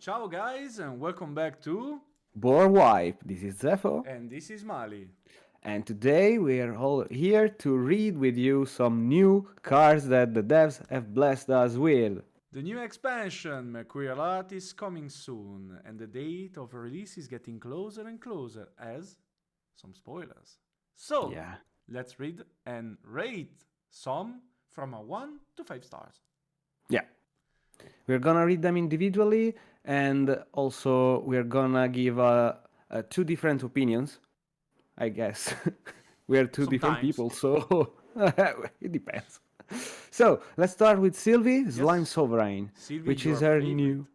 Ciao guys and welcome back to Boar Wipe, this is Zepho, and this is Mali. and today we are all here to read with you some new cards that the devs have blessed us with. The new expansion Mercurial Heart is coming soon and the date of release is getting closer and closer as some spoilers. So, Yeah, let's read and rate some from a 1 to 5 stars. yeah. We're gonna read them individually, and also we're gonna give two different opinions, I guess. We are two different Sometimes. people, so it depends. So let's start with Sylvie, Slime Yes, Sovereign, Silvie, which your is her favorite. new.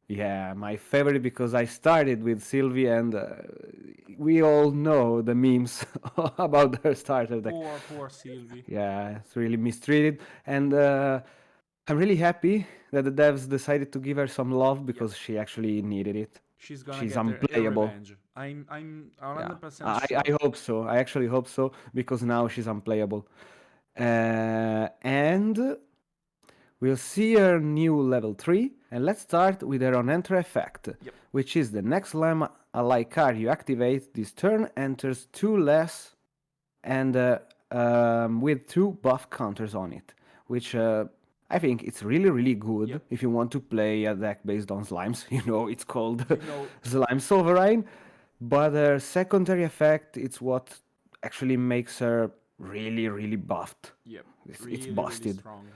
Yeah, my favorite because I started with Sylvie and we all know the memes about her starter deck. Poor Silvie. Yeah, it's really mistreated. And I'm really happy that the devs decided to give her some love Yep. because she actually needed it. She's gonna She's get her unplayable. revenge. I'm Yeah, 100% I sure. hope so. I actually hope so because now she's unplayable. And we'll see her new level 3, and let's start with her on enter effect, Yep. which is the next Slime Ally card you activate this turn enters 2 less and with 2 buff counters on it, which I think it's really good Yep. if you want to play a deck based on slimes. You know, it's called You know, Slime Sovereign, but her secondary effect it's what actually makes her really buffed. yep. It's Really busted strong.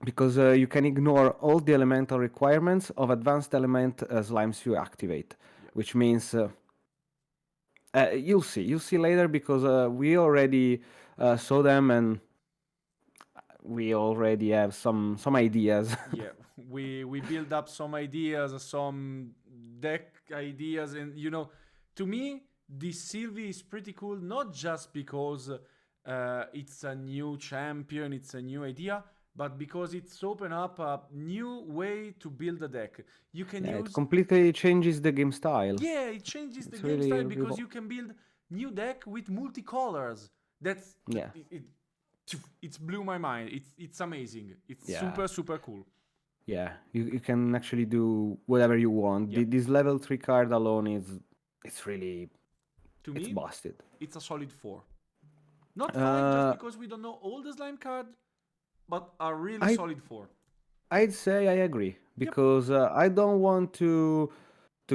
because you can ignore all the elemental requirements of advanced element slimes you activate, Yep. which means you'll see later because we already saw them and we already have some ideas. Yeah. We build up some ideas, some deck ideas, and to me, this Sylvie is pretty cool. Not just because it's a new champion, it's a new idea, but because it's open up a new way to build a deck. You can Yeah, it use completely changes the game style. Yeah, it changes the It's game really style because you can build new deck with multicolors. That's yeah, it's blew my mind. It's amazing. It's yeah, super cool. yeah. You can actually do whatever you want. Yep. This level 3 card alone is it's really To it's me, busted. it's a solid 4. Not 5 just Uh, because we don't know all the slime card, but a really I solid 4. I'd say I agree Yep. because I don't want to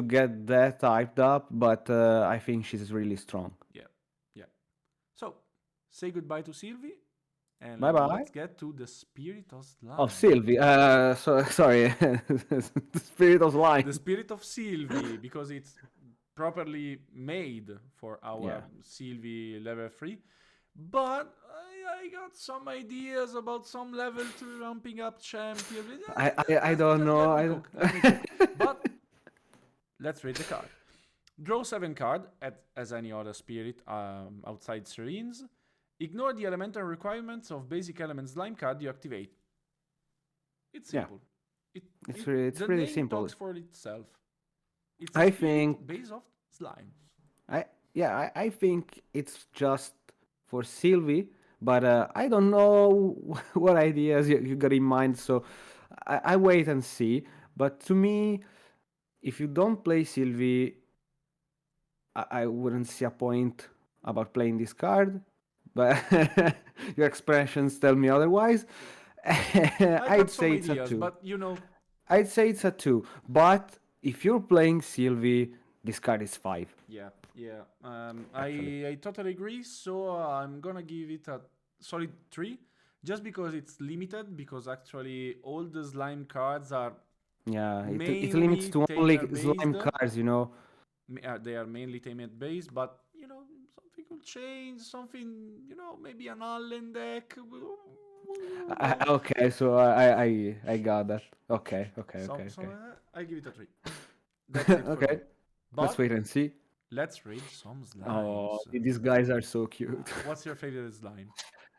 get that hyped up, but I think she's really strong. Yeah. Yeah. So, say goodbye to Sylvie Bye and bye. let's get to the spirit of Oh, slime. Sylvie. Sorry, the spirit of The line. spirit of Sylvie because it's properly made for our Yeah, Sylvie level 3. But I got some ideas about some level 2 ramping up champion. I don't know. Let me cook. Let me cook. But let's read the card. Draw 7 card as any other spirit outside Serenes. Ignore the elemental requirements of basic element slime card you activate. It's Yeah, simple. It, it's the pretty name simple. talks for itself. It's a I spirit think based off slime. I yeah I think it's just for Sylvie, but I don't know what ideas you got in mind. So I wait and see. But to me, if you don't play Sylvie, I wouldn't see a point about playing this card. But your expressions tell me otherwise. I got I'd some say it's a ideas, two. but you know, I'd say it's a two. But if you're playing Sylvie, this card is five, yeah, yeah. actually. I totally agree. So I'm gonna give it a solid 3, just because it's limited. Because actually, all the slime cards are Yeah, it limits mainly to only tamer based. slime cards, you know. They are mainly tamer based, but something will change. Something, maybe an Allen deck. Well, Okay, so I got that. Okay. I give it a 3. That's it for me. Okay, let's But wait and see. let's read some Oh, slimes. these guys are so cute. What's your favorite slime?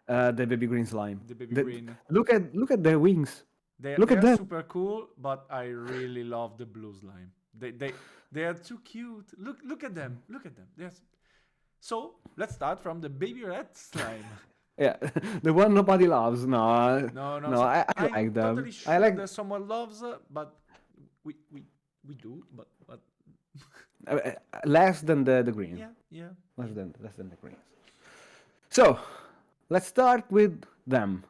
The baby green slime. The baby green. Look at their wings. They Look they at are them. super cool, but I really love the blue slime. They are too cute. Look at them. Look at them. Yes. So let's start from the baby red slime. Yeah, the one nobody loves. No, No, no. no, So I I'm like them. totally I sure like. that someone loves, but we We do, but Less than the green. yeah, yeah. Less than the greens. So let's start with them.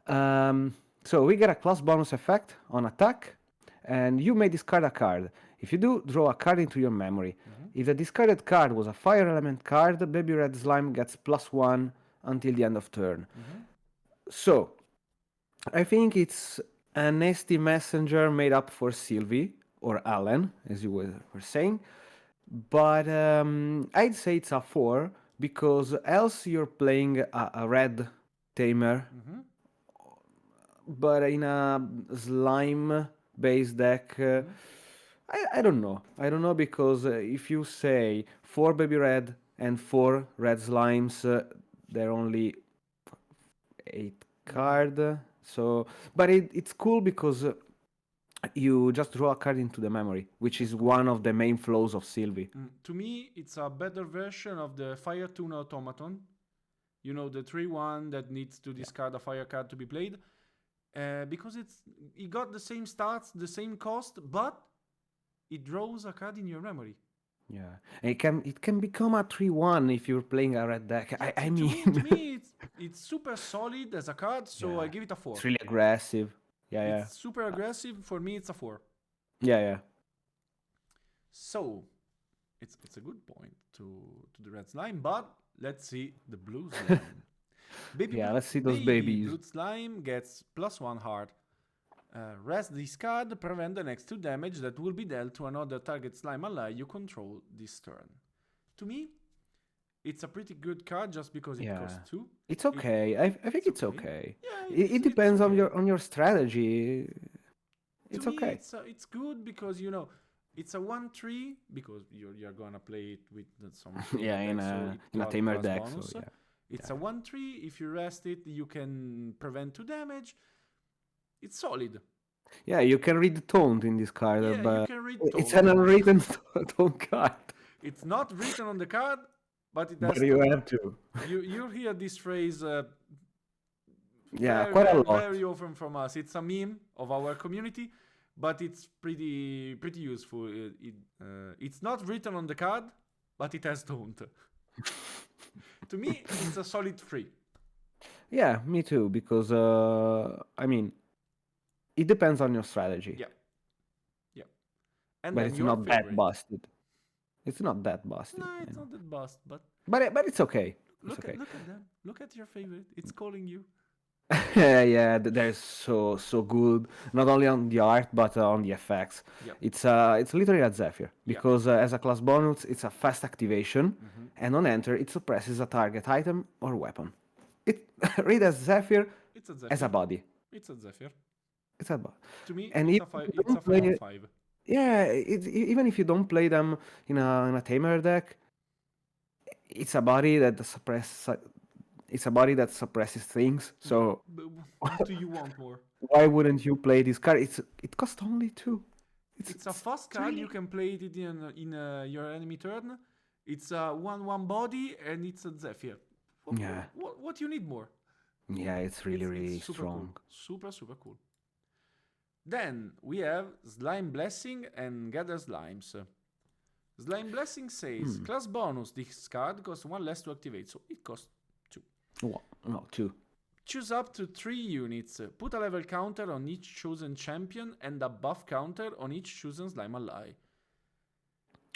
So we get a class bonus effect on attack, and you may discard a card. If you do, draw a card into your memory. If the discarded card was a fire element card, Baby Red Slime gets +1 until the end of turn. So I think it's a nasty messenger made up for Silvie or Allen, as you were saying. But I'd say it's a 4 because else you're playing a red Tamer, but in a slime based deck. I don't know. I don't know because if you say 4 baby red and 4 red slimes, they're only 8 card. So, but it's cool because you just draw a card into the memory, which is one of the main flaws of Silvie. To me, it's a better version of the Fire Tune Automaton. You know, the 3-1 that needs to discard a fire card to be played. Because it got the same stats, the same cost, but it draws a card in your memory. Yeah, and it can become a 3-1 if you're playing a red deck. I mean, to me, it's super solid as a card, so I give it a 4. it's really aggressive. Yeah, It's super aggressive. For me, it's a 4. yeah. So it's a good point to the red slime, but let's see the blue slime. Let's see those babies. Blue slime gets +1 heart. Rest this card, prevent the next 2 damage that will be dealt to another target slime ally you control this turn. To me, it's a pretty good card just because it costs 2. It's okay. I think it's okay. Yeah, It depends okay. on your strategy. It's to me, okay. It's good because you know it's a 1/3 because you're gonna play it with some in a Tamer deck. Bonus. So, It's a 1/3. If you rest it, you can prevent 2 damage. It's solid. Yeah, you can read Taunt in this card, Yeah, but you can read it's Taunt. an unwritten Taunt card. It's not written on the card, but it has. But you have to. You hear this phrase. Quite a lot. Very often from us. It's a meme of our community, but it's pretty useful. It's not written on the card, but it has Taunt. To me, it's a solid 3. Yeah, me too. Because I mean, it depends on your strategy. Yeah. And but then it's your not favorite. that busted. It's not that busted. No, it's not that bust, but it's okay. look at them. Look at your favorite. It's calling you. Yeah, they're so good. Not only on the art but on the effects. Yep. It's literally a Zephyr because as a class bonus, it's a fast activation, and on enter it suppresses a target item or weapon. It read as Zephyr, It's a Zephyr. as a body. It's a Zephyr. It's a body. To me, and it's a 5/5. Yeah, even if you don't play them in a Tamer deck, it's a body that suppresses things. So What do you want more? why wouldn't you play this card? It costs only 2. It's a fast card. You can play it in your enemy turn. It's a 1/1 body and it's a Zephyr. What you need more? Yeah, it's really super strong. Cool. Super cool. Then we have Slime Blessing and Gather Slimes. Slime Blessing says class bonus. This card costs 1 less to activate, so it costs 2. No, 2. Choose up to 3 units. Put a level counter on each chosen champion and a buff counter on each chosen slime ally.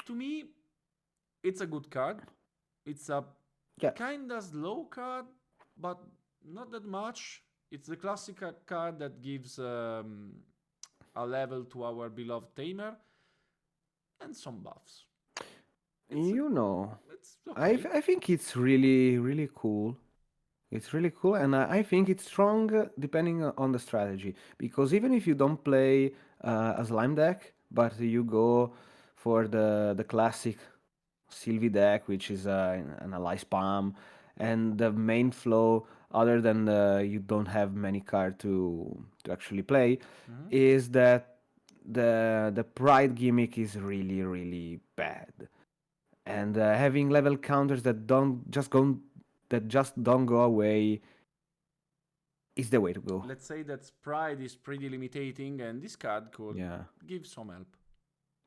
To me, it's a good card. It's a kinda slow card, but not that much. It's the classic card that gives a level to our beloved Tamer and some buffs. It's okay. I think it's really cool. It's really cool, and I think it's strong depending on the strategy. Because even if you don't play a slime deck, but you go for the classic Silvie deck, which is an ally spam, and the main flow, other than you don't have many cards to actually play, is that the pride gimmick is really bad, and having level counters that just don't go away is the way to go. Let's say that pride is pretty limiting, and this card could give some help.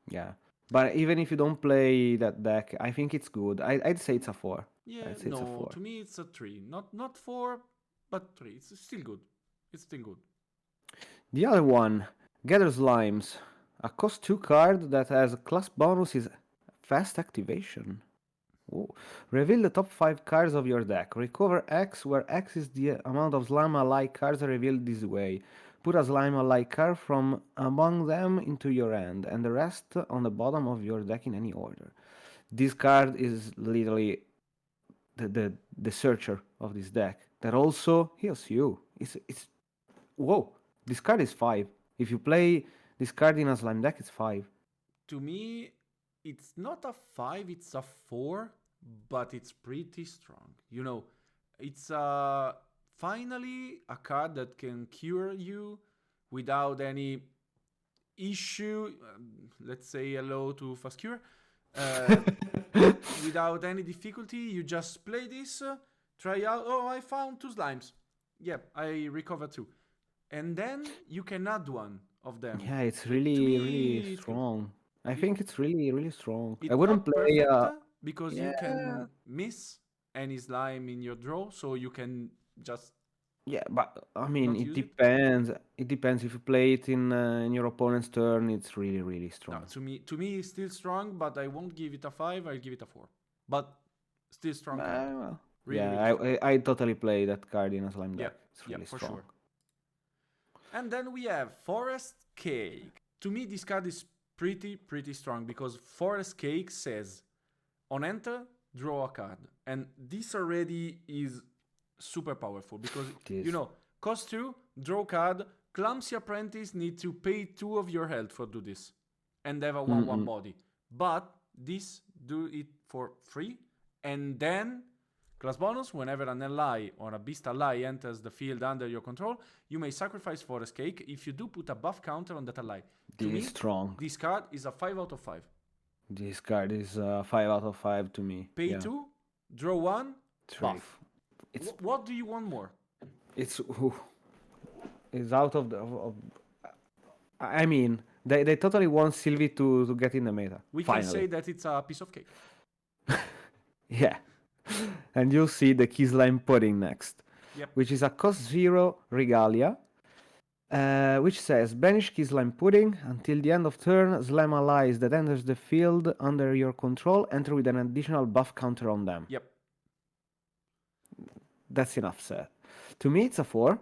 Yeah. But even if you don't play that deck, I think it's good. I'd say it's a 4. Yeah, I'd say it's a no, 4. to me it's a 3. Not 4, but 3. It's still good. It's still good. The other one, Gather Slimes. A cost 2 card that has a class bonus is fast activation. Ooh. Reveal the top 5 cards of your deck. Recover X, where X is the amount of slime ally cards revealed this way. Put a slime ally card from among them into your hand, and the rest on the bottom of your deck in any order. This card is literally the searcher of this deck that also heals you. It's whoa. This card is 5. If you play this card in a slime deck, it's 5. To me, it's not a 5, it's a 4, but it's pretty strong. It's finally a card that can cure you without any issue. Let's say hello to Fast Cure. Uh, without any difficulty, you just play this, try out. Oh, I found 2 slimes. Yep, I recovered 2. And then you can add one of them. Yeah, it's To really, really me, it's good. strong. I It, think it's really, really strong. I it's wouldn't not play. perfect because you Yeah, can miss any slime in your draw, so you can just yeah, but I mean, not it use it. depends. It depends if you play it in your opponent's turn. It's really, really No, strong. to me, it's still strong, but I won't give it a 5. I'll give it a 4. But still strong card. Well, Really, yeah, really strong. I totally play that card in a slime Yeah, deck. It's yeah, really for strong. sure. And then we have Forest Cake. To me, this card is pretty strong because Forest Cake says on enter, draw a card. And this already is super powerful because, It is. cost 2, draw card, Clumsy Apprentice need to pay 2 of your health for do this and have a 1/1 Mm-mm. body. But this do it for free. And then class bonus, whenever an ally or a beast ally enters the field under your control, you may sacrifice Forest Cake. If you do, put a buff counter on that ally. To This is me, strong. this card is a 5 out of 5. This card is 5 out of 5 to me. Pay Yeah, 2, draw 1, it's really. buff. It's What do you want more? it's it's out of the. I mean, they totally want Sylvie to get in the meta. We can say Finally. that it's a piece of cake. Yeah. And you'll see the key slime pudding next, Yep. which is a cost 0 Regalia, which says banish key slime pudding until the end of turn. Slime allies that enters the field under your control enter with an additional buff counter on them. Yep. That's enough said. To me, it's a 4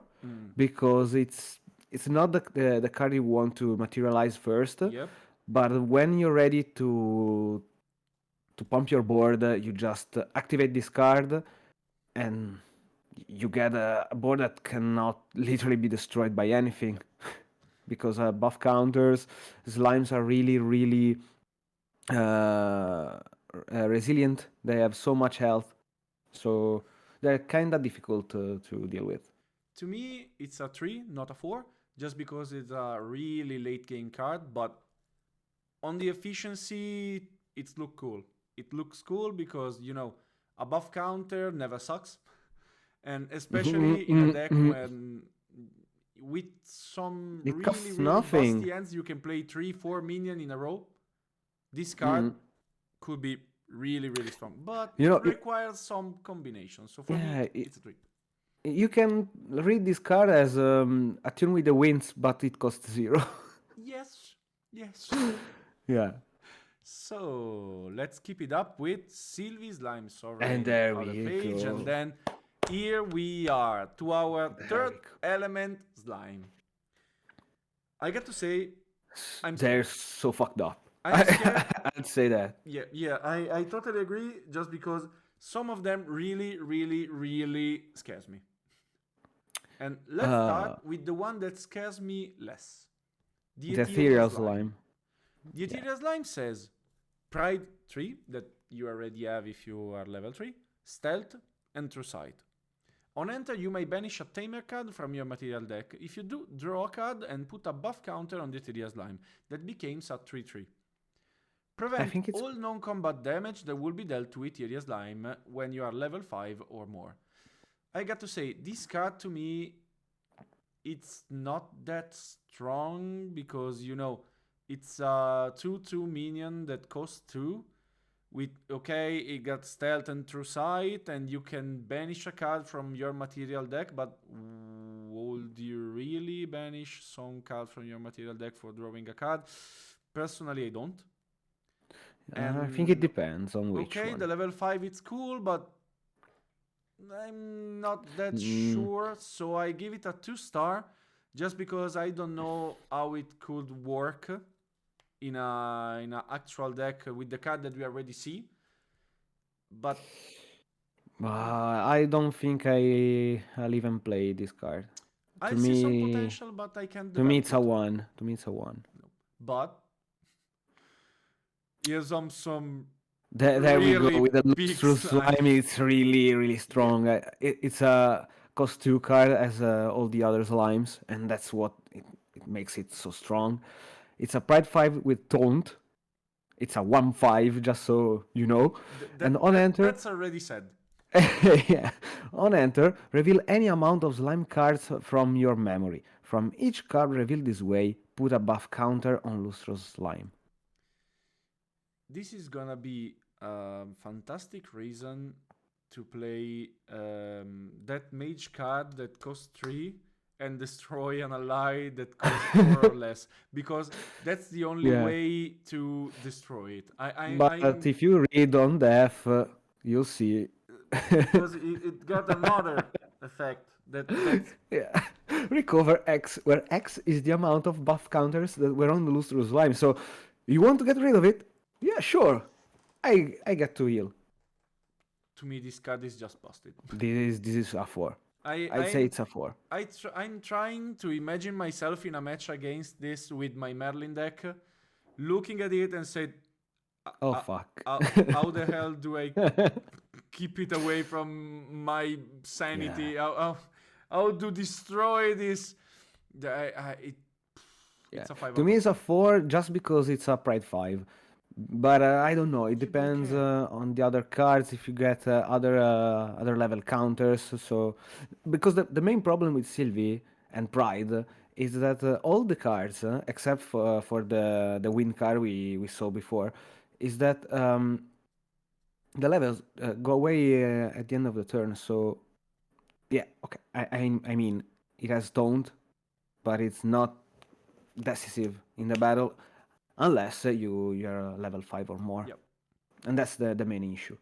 because it's not the card you want to materialize first, Yep. but when you're ready to pump your board, you just activate this card and you get a board that cannot literally be destroyed by anything because buff counters, slimes are really, really resilient. They have so much health, so they're kind of difficult to deal with. To me, it's a 3, not a 4, just because it's a really late game card. But on the efficiency, it looks cool. It looks cool because, a buff counter never sucks. And especially in a deck when with some It really, costs really nothing. busty ends, you can play 3-4 minion in a row. This card could be really, really strong. But it requires some combinations. So for me, it's a 3. You can read this card as Attune with the Winds, but it costs 0. Yes. Yeah. So let's keep it up with Silvie Slime Sovereign And there on the we page. go. And then here we are to our third element slime. I got to say, I'm They're scared. so fucked up. I'm scared. I'd say that. Yeah, I totally agree. Just because some of them really, really, really scares me. And let's start with the one that scares me less. The Ethereal Slime. The Ethereal Slime says Pride 3, that you already have if you are level 3, Stealth, and True Sight. On enter, you may banish a Tamer card from your material deck. If you do, draw a card and put a buff counter on the Ethereal Slime. That becomes a 3-3. Prevent all non-combat damage that will be dealt to Ethereal Slime when you are level 5 or more. I got to say, this card to me, it's not that strong because, It's a 2/2 minion that costs 2. With okay, it got stealth and true sight, and you can banish a card from your material deck. But would you really banish some card from your material deck for drawing a card? Personally, I don't. I think it And depends on which okay, the one. level 5 it's cool, but I'm not that Mm, sure. So I give it a 2-star, just because I don't know how it could work in a actual deck with the card that we already see. But I don't think I'll even play this card. I To see some me, potential, but I can't to me develop it's a it. one. To me it's a one. No. But here's some There we go really with the big lustrous slime. slime. It's really Yeah. strong. It's a cost 2 card as all the other slimes, and that's what it makes it so strong. It's a Pride 5 with Taunt. It's a 1/5, just so you know. And on enter, That's already said. yeah, on enter, reveal any amount of slime cards from your memory. From each card revealed this way, put a buff counter on lustrous slime. This is gonna be a fantastic reason to play that mage card that costs 3 and destroy an ally that costs 4 or less, because that's the only Yeah. way to destroy it. But I'm if you read on def, you'll see. because it got another effect that's Yeah. Recover X, where X is the amount of buff counters that were on the lustrous slime. So you want to get rid of it? Yeah, sure. I get to heal. to me this card is just busted. This is a 4. I I'd say I'm it's a 4. I'm trying to imagine myself in a match against this with my Merlin deck, looking at it and said, Oh fuck. how the hell do I keep it away from my Yeah. sanity? How to destroy this? It, Yeah. it's a 5 To out me of it's a 5. 4 just because it's a Pride 5. But I don't know. It You don't depends care. on the other cards if you get other level counters. So because the main problem with Sylvie and Pride is that all the cards except for the win card we saw before is that the levels go away at the end of the turn. So yeah, okay. I mean it has taunt, but it's not decisive in the battle unless you're level 5 or more. Yep. And that's the main issue.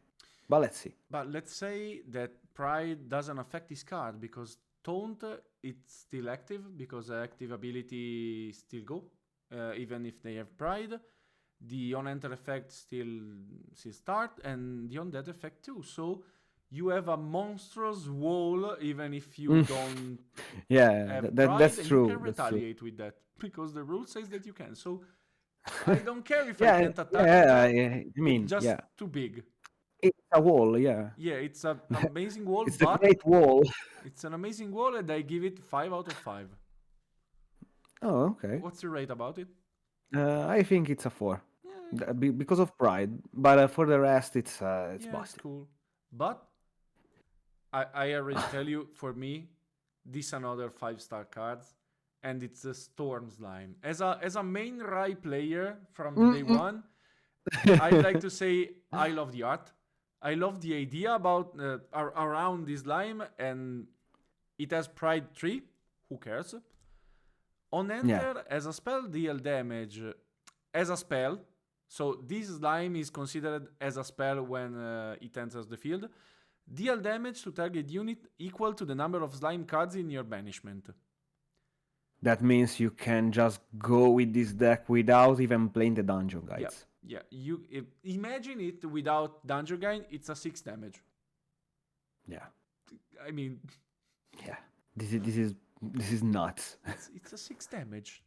But let's see. But let's say that Pride doesn't affect this card because Taunt it's still active because active ability still go even if they have Pride. The on enter effect still start and the undead effect too. So you have a monstrous wall even if you don't Yeah, have Pride, that's and you true. can That's true. retaliate with that because the rule says that you can. So I don't care if I Yeah, can't attack with yeah. that. I It's mean, just yeah, too big. it's a wall. Yeah, Yeah, it's an amazing wall, it's a but great wall. it's an amazing wall, and I give it 5 out of 5. Oh, okay. What's your rate about it? I think it's a 4 Yeah, because of pride. But for the rest, it's yeah, it's busted. cool. But I already tell you, for me, this another 5-star cards, and it's a Storm Slime. As a main Rai player from day Mm-mm. one, I'd like to say I love the art. I love the idea about around this slime, and it has Pride 3. Who cares? On Yeah, enter, as a spell, deal damage as a spell. So this slime is considered as a spell when it enters the field. Deal damage to target unit equal to the number of slime cards in your banishment. that means you can just go with this deck without even playing the dungeon Yeah, guides. yeah. Imagine it without Danger Guide. It's a 6 damage. Yeah, I mean, yeah. This is nuts. it's a 6 damage.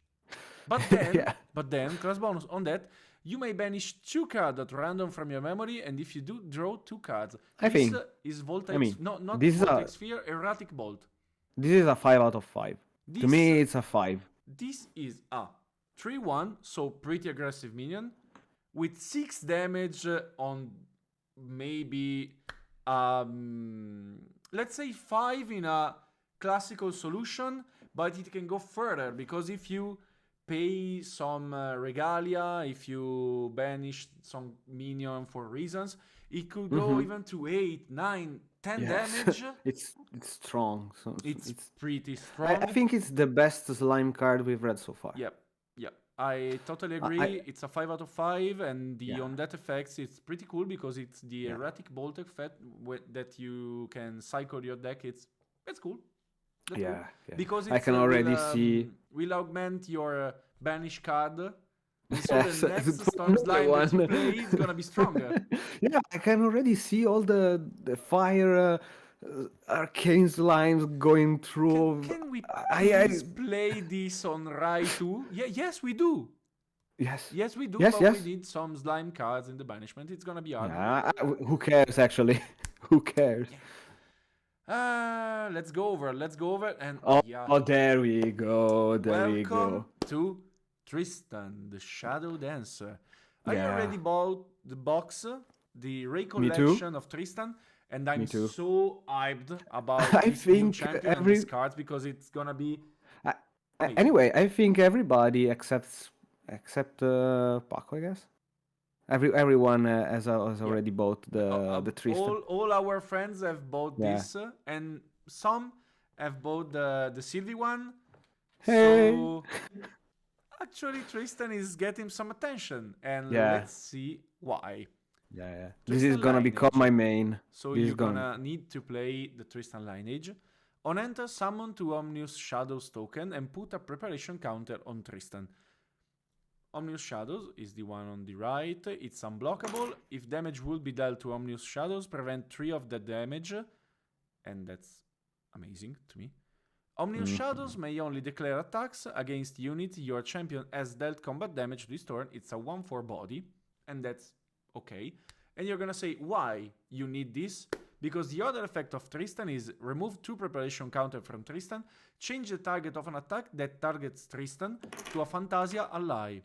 But then, Yeah. class bonus on that, you may banish 2 cards at random from your memory, and if you do, draw 2 cards. I This think. is I Voltaic, mean, no, not this is Voltaic a Sphere, Erratic Bolt. this is a 5 out of 5. To This me, it's a 5. this is a 3/1, so pretty aggressive minion, with 6 damage on maybe, let's say 5 in a classical solution, but it can go further because if you pay some regalia, if you banish some minion for reasons, it could go even to 8, 9, 10 Yes, damage. it's strong. So It's it's. pretty I strong. think it's the best slime card we've read so far. Yep, yep. I totally I agree. It's a 5 out of 5, and the yeah on that effects, it's pretty cool because it's the yeah erratic bolt effect that you can cycle your deck. It's cool. That's cool yeah yeah. because I it's can already see. will augment your banish card, and so the Yes, next to storm another slime that you one. play is gonna be stronger. Yeah, I can already see all the fire arcane slimes going through. Can we I please play this on Rai too? Yeah, yes we do. yes Yes we do, yes but we yes need some slime cards in the banishment. It's gonna be hard. yeah. Who cares actually? Who cares? Yeah. Let's go over. Let's go over. And Oh, yeah, oh, there we go. There we welcome go. to Tristan, the Shadowdancer. I Yeah, already bought the box, the me too. recollection of Tristan, and I'm Me too. so hyped about I this new think champion and these every cards because it's gonna be I, amazing. anyway, I think everybody except Paco, I guess. Everyone has Yeah. already bought the Tristan. All our friends have bought Yeah. this, and some have bought the Silvie one. Hey. So actually, Tristan is getting some attention, and Yeah. let's see why. Yeah, yeah. This is Tristan gonna become lineage. my main. So This is you're gonna. gonna need to play the Tristan lineage. On enter, summon 2 Omnius Shadows token and put a preparation counter on Tristan. Omnius Shadows is the one on the right. It's unblockable. If damage will be dealt to Omnius Shadows, prevent 3 of the damage. And that's amazing to me. Omnius Shadows may only declare attacks against unit your champion has dealt combat damage this turn. It's a 1/4 body, and that's okay. And you're gonna say why you need this? Because the other effect of Tristan is remove 2 preparation counter from Tristan, change the target of an attack that targets Tristan to a Fantasia ally.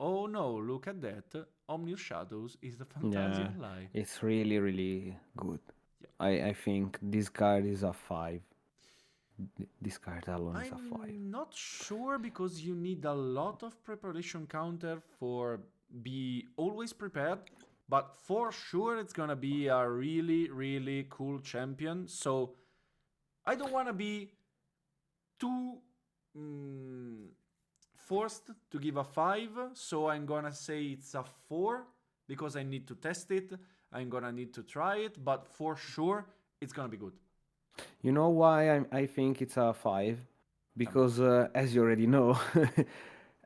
Oh no, look at that. Omnius Shadows is the Fantasia Yeah, ally. it's really really good. Yeah. I think this card is a 5. This card alone is a 5. I'm not sure because you need a lot of preparation counter for be always prepared, but for sure it's gonna be a really, really cool champion. So I don't want to be too forced to give a 5, so I'm gonna say it's a 4 because I need to test it. I'm gonna need to try it, but for sure it's gonna be good. You know why I think it's a 5? Because as you already know,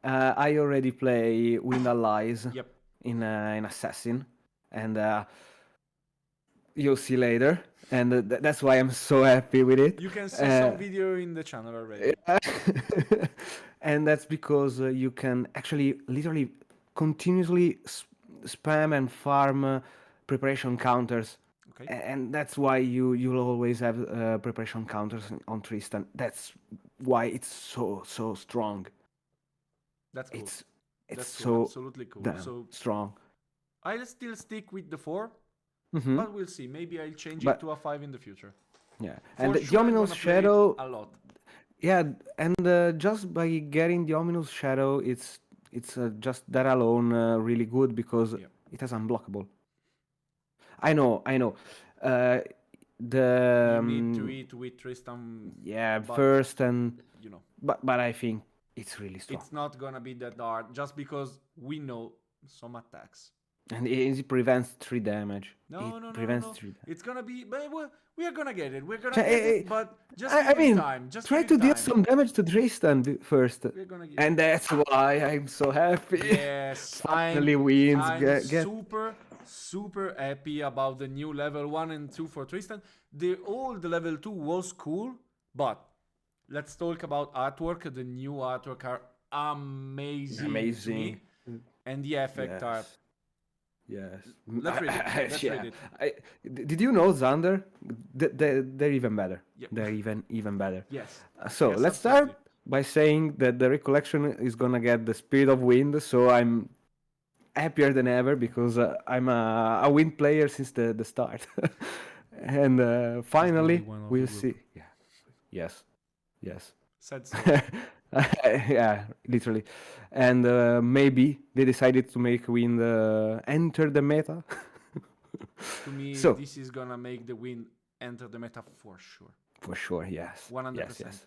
I already play Wind Allies Yep. in Assassin, and you'll see later. And that's why I'm so happy with it. You can see some video in the channel already. And that's because you can actually literally continuously spam and farm preparation counters. Okay. And that's why you'll always have preparation counters on Tristan. That's why it's so strong. That's cool. It's That's cool. so Absolutely cool. damn So strong. I'll still stick with the 4, Hmm. but we'll see. Maybe I'll change But it to a 5 in the future. yeah, For and the sure, I'm Ominous gonna play it Shadow. a lot. Yeah, and just by getting the Ominous Shadow, it's just that alone really good because Yeah. it has unblockable. I know. Uh, the You need to eat with Tristan, yeah but first and you know, but I think it's really strong. it's not gonna be that hard just because we know some attacks. And it prevents 3 damage. No, It no, no, no, prevents no. 3 damage. It's gonna be, but we are gonna get it. We're gonna So, get it, but just I give it mean, time. Just try give to it deal time. some damage to Tristan first. We're gonna get And that's why I'm so happy. Yes, Finally wins. I'm Get super happy about the new level 1 and 2 for Tristan. The old level 2 was cool, but let's talk about artwork. The new artwork are amazing. To amazing. me. And the effect are. Yes. Let's read it. Let's read it. Did you know Xander? They're even better. Yep. They're even better. Yes. So Yes, let's absolutely. start by saying that the recollection is gonna get the Spirit of Wind. So I'm happier than ever because I'm a wind player since the start. And only finally one of we'll the group. see. Yeah. Yes. Sad story. Yeah, literally. And maybe they decided to make Wind enter the meta. To me, So, this is gonna make the win enter the meta for sure. for sure, yes. Yes, 100%. yes.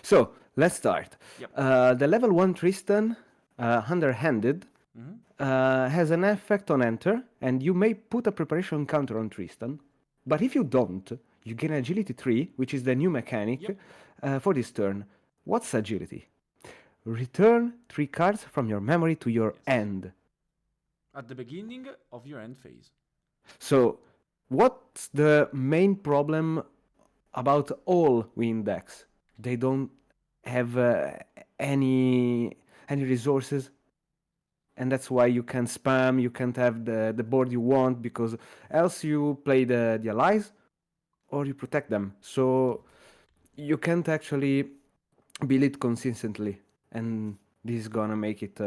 So, let's start. Yep. The level 1 Tristan, underhanded, Hmm. has an effect on enter, and you may put a preparation counter on Tristan. But if you don't, you gain agility 3, which is the new Yep. mechanic for this turn. What's agility? Return 3 cards from your memory to your Yes. end. At the beginning of your end phase. So, what's the main problem about all win decks? They don't have any resources, and that's why you can spam. You can't have the board you want because else you play the allies or you protect them. So you can't actually build it consistently, and this is gonna make it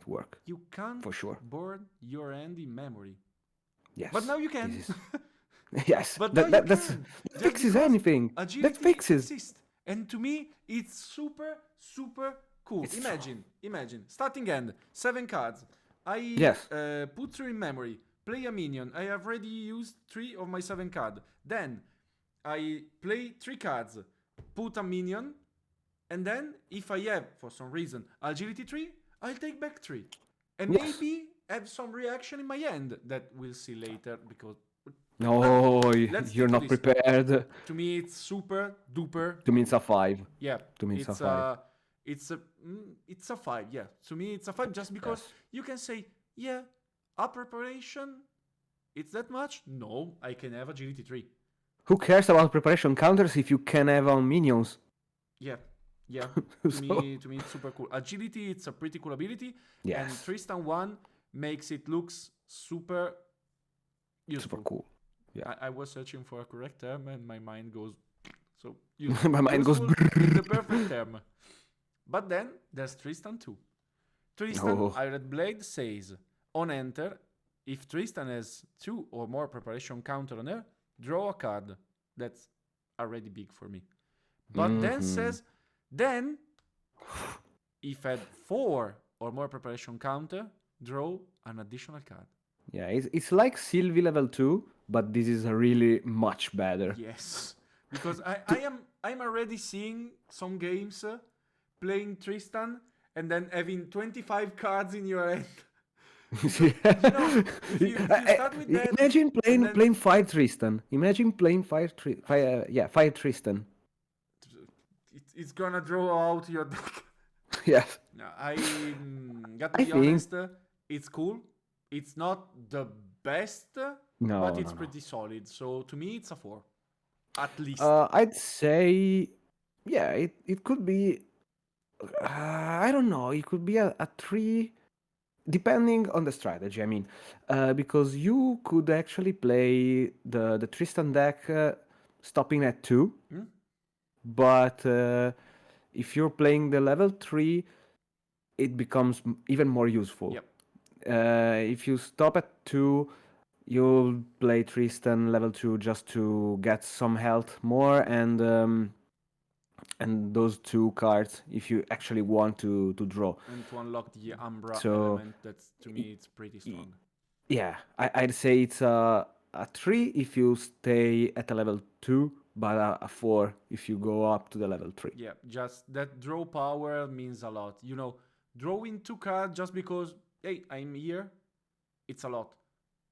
work You can't for sure. board your end in memory. But Yes, now you this can. is yes. But now you can. That Just fixes because anything. That agility fixes. exists. And to me, it's super, super cool. It's true. Imagine. Starting end, 7 cards. I Yes. put 3 in memory. Play a minion. I have already used 3 of my 7 cards. Then I play 3 cards. Put a minion. And then, if I have, for some reason, agility 3, I'll take back 3. And Yes. maybe have some reaction in my end that we'll see later because. But No, let's you're stick to not this. prepared. To me, it's super duper To me, it's a cool. 5. Yeah, To me, it's a it's 5. a, it's a, it's a 5. Yeah, to me, it's a 5 just because Yes. you can say, yeah, a preparation. It's that much? No, I can have agility 3. Who cares about preparation counters if you can have on minions? Yeah, yeah. So, To me, it's super cool. Agility, it's a pretty cool ability, and yes. Tristan 1 makes it looks super Super useful. cool. Yeah. I was searching for a correct term, and my mind goes so useful. My mind goes. Useful is the perfect term. But then there's Tristan 2. Tristan Oh. Iron Blade says on enter, if Tristan has 2 or more preparation counter on her, draw a card. That's already big for me. But then Mm-hmm. says, then if had 4 or more preparation counter, draw an additional card. Yeah, it's like Silvie level 2, but this is really much better. Yes, because To- I'm already seeing some games playing Tristan and then having 25 cards in your hand. Because you know, if you start with that Imagine and then playing 5 Tristan. Imagine playing 5 Tristan. it's gonna draw out your deck. Yes. No, I got to I be think honest. It's cool. It's not the best, but no, it's no, no. pretty solid. So to me, it's a 4, at least. I'd say yeah, it could be I don't know, it could be a 3 depending on the strategy. I mean, because you could actually play the Tristan deck stopping at 2, Hmm? but if you're playing the level 3, it becomes even more useful. Yep. If you stop at 2, you'll play Tristan level 2 just to get some health more and those 2 cards if you actually want to draw. And to unlock the Umbra So element, that's to me it's pretty strong. yeah, I'd say it's a 3 if you stay at a level 2, but a 4 if you go up to the level 3. Yeah, just that draw power means a lot. You know, drawing 2 cards just because hey, I'm here, it's a lot.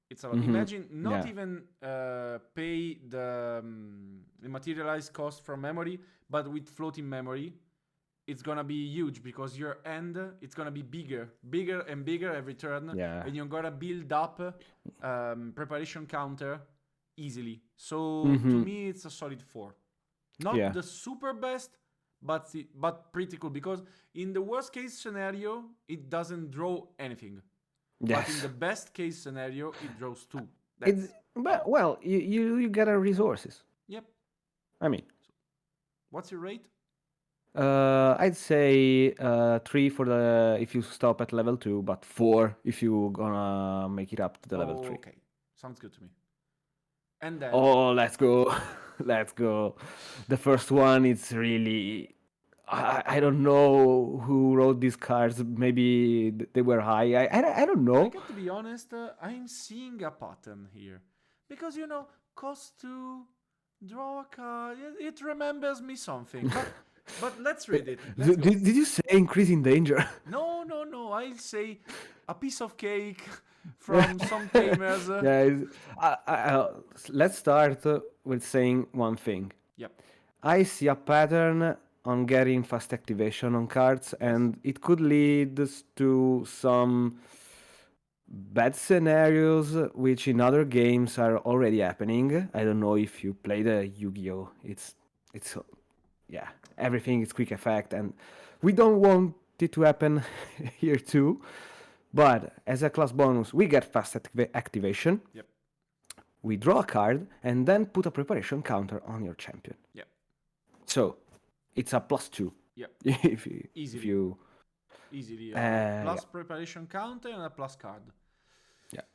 It's a lot. Mm-hmm. Imagine not Yeah. even pay the materialized cost from memory, but with floating memory, it's gonna be huge because your end it's gonna be bigger and bigger every turn, Yeah. and you're gonna build up preparation counter easily. So to Mm-hmm. me, it's a solid 4. Not Yeah. the super best, but pretty cool because in the worst case scenario, it doesn't draw anything. But in Yes. the best case scenario, it draws 2. It's That's a lot. well, you get a resources. Yep. I mean, What's your rate? I'd say 3 for the if you stop at level 2, but 4 if you gonna make it up to the level 3. Okay, sounds good to me. And then Oh, let's go. Let's go. The first one is really I don't know who wrote these cards. Maybe they were high. I don't I know. got to be honest, I'm seeing a pattern here. Because, cost to draw a card, it remembers me something. But let's read it. Let's go. Did you say increasing danger? No, no, no. I'll say a piece of cake from some tamers. Yeah. Let's start with saying one thing. Yep. I see a pattern on getting fast activation on cards, Yes. and it could lead to some bad scenarios, which in other games are already happening. I don't know if you play the Yu-Gi-Oh. It's yeah, everything is quick effect, and we don't want it to happen here too. But as a class bonus, we get fast activation. Yep. We draw a card and then put a preparation counter on your champion. Yep. So it's a +2. Yep. if Easily. you Easily. yeah. Plus preparation counter and a plus card. Yeah.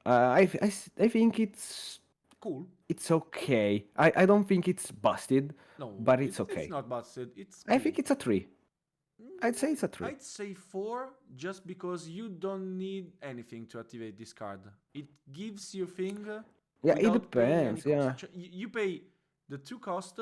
I think it's Cool. it's okay. I don't think it's busted, No, but it's okay. It's not busted. It's I cool. think it's a 3. I'd say it's a 3. I'd say 4 just because you don't need anything to activate this card. It gives you thing. Yeah, it without paying any depends. Yeah. cost. You pay the 2 cost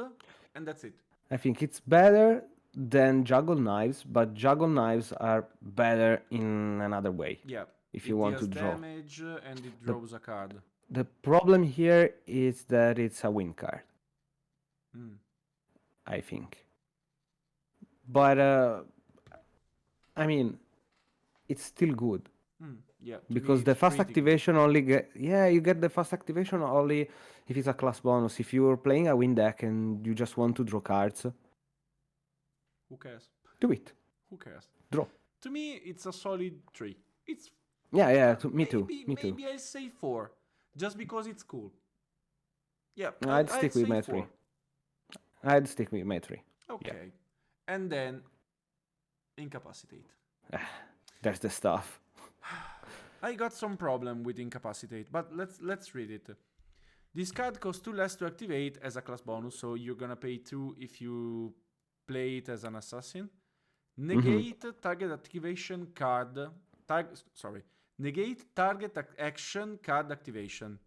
and that's it. I think it's better than juggle knives, but juggle knives are better in another way. Yeah. If you want to deals draw. damage and it draws a card. The problem here is that it's a win card, I think. But I mean, it's still good Yeah. because the fast activation only you get the fast activation only if it's a class bonus. If you're playing a win deck and you just want to draw cards, Who cares? do it. Who cares? Draw. To me, it's a solid 3. It's Yeah, me too. Me too. maybe I say 4, just because it's cool. Yeah, I'd stick with say my 4. 3. I'd stick with my 3. Okay, and then incapacitate. There's the stuff. I got some problem with incapacitate, but let's read it. This card costs 2 less to activate as a class bonus, so you're gonna pay 2 if you play it as an assassin. Negate target activation card. Negate target action card activation.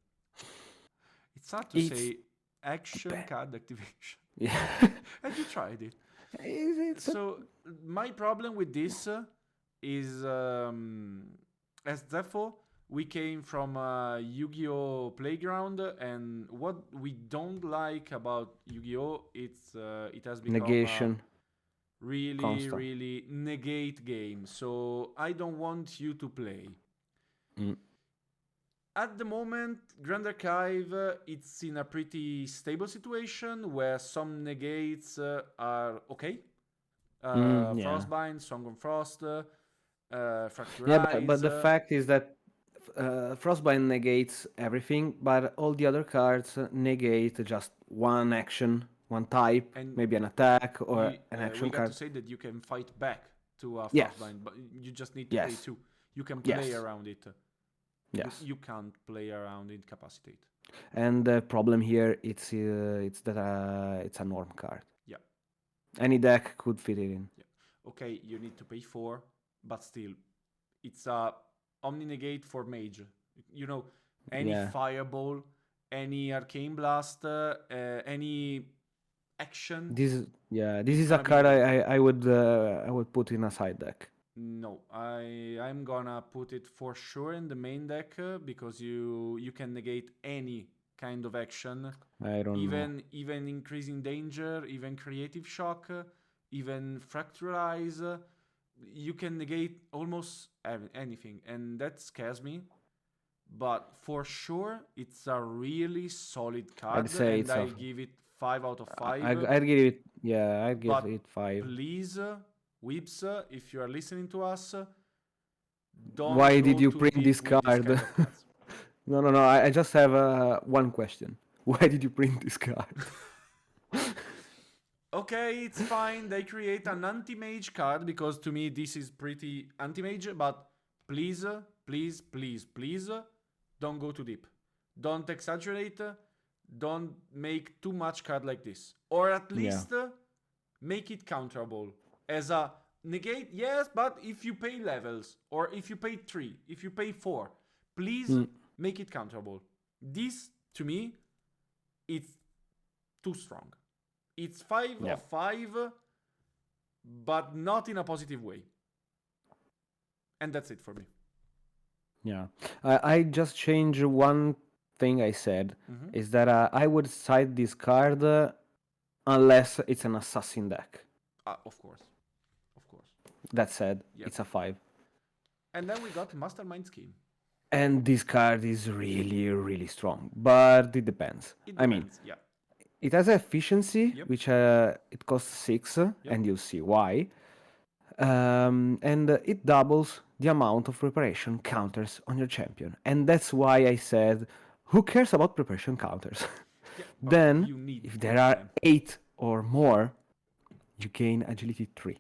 It's hard to say action card activation. Yeah. Have you tried it? So my problem with this is as therefore we came from a Yu-Gi-Oh playground, and what we don't like about Yu-Gi-Oh it has become Negation. really Constant. really negate game, so I don't want you to play. At the moment, Grand Archive, it's in a pretty stable situation where some negates are okay. Frostbind, Song of Frost, Fracturize. Yeah, but the fact is that Frostbind negates everything, but all the other cards negate just one action, one type, and maybe an attack or an action we got card. to say that you can fight back to a Yes. Frostbind, but you just need to pay 2. You can play around it. Yes. You can't play around Incapacitate. And the problem here it's that it's a norm card. Yeah. Any deck could fit it in. Yeah. Okay, you need to pay 4, but still, it's a Omni Negate for Mage. You know, any Fireball, any Arcane Blast, any action. This is a card I would put in a side deck. No, I'm gonna put it for sure in the main deck because you can negate any kind of action. I don't know. Even increasing danger, even creative shock, even fracturize. You can negate almost anything, and that scares me. But for sure, it's a really solid card, I'd say and I give it 5 out of 5. I'd give it I'd give it 5. Please, Weeps, if you are listening to us, don't. Why go did you too print deep this with card? kind of cards. No. I just have one question. Why did you print this card? Okay, it's fine. They create an anti-mage card because to me this is pretty anti-mage. But please, don't go too deep. Don't exaggerate. Don't make too much card like this. Or at least make it counterable. As a negate, yes, but if you pay levels, or if you pay 3, if you pay 4, please make it counterable. This, to me, it's too strong. It's 5 Yeah. of 5, but not in a positive way. And that's it for me. Yeah. I just changed one thing I said, is that I would side this card unless it's an assassin deck. Of course. Of course. That said, Yep. it's a 5. And then we got Mastermind Scheme. And this card is really, really strong. But it depends. It I mean, depends, yeah. it has efficiency, Yep. which it costs 6, and you'll see why. And it doubles the amount of preparation counters on your champion. And that's why I said, who cares about preparation counters? Yeah, Then, you need if there are them. 8 or more, you gain agility 3.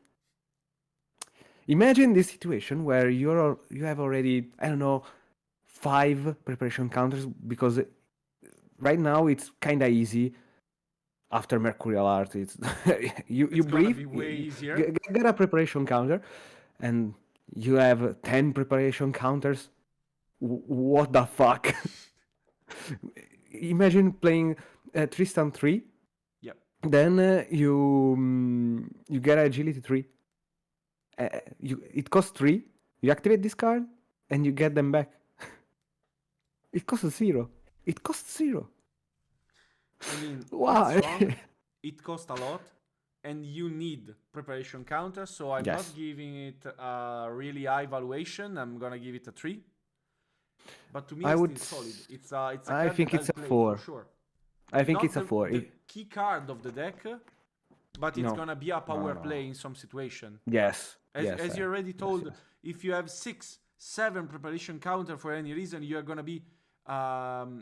Imagine this situation where you have already, I don't know, 5 preparation counters, because right now it's kind of easy. After Mercurial Heart, it's you It's gonna breathe, be way easier. get a preparation counter, and you have 10 preparation counters. What the fuck? Imagine playing Tristan 3, Yep. then you get agility 3. It costs 3. You activate this card, and you get them back. It costs 0. It costs 0. I mean, Why? it's strong, it costs a lot, and you need preparation counter, so I'm Yes. not giving it a really high valuation. I'm gonna give it a 3. But to me, I it's would still solid. s- It's a I card think that it's I'll a play 4. for sure. I think Not it's a 4. the key card of the deck, but it's No. gonna be a power No. play in some situation. Yes. As, Yes. as you already yes, told, yes. if you have 6, 7 preparation counter for any reason, you're gonna be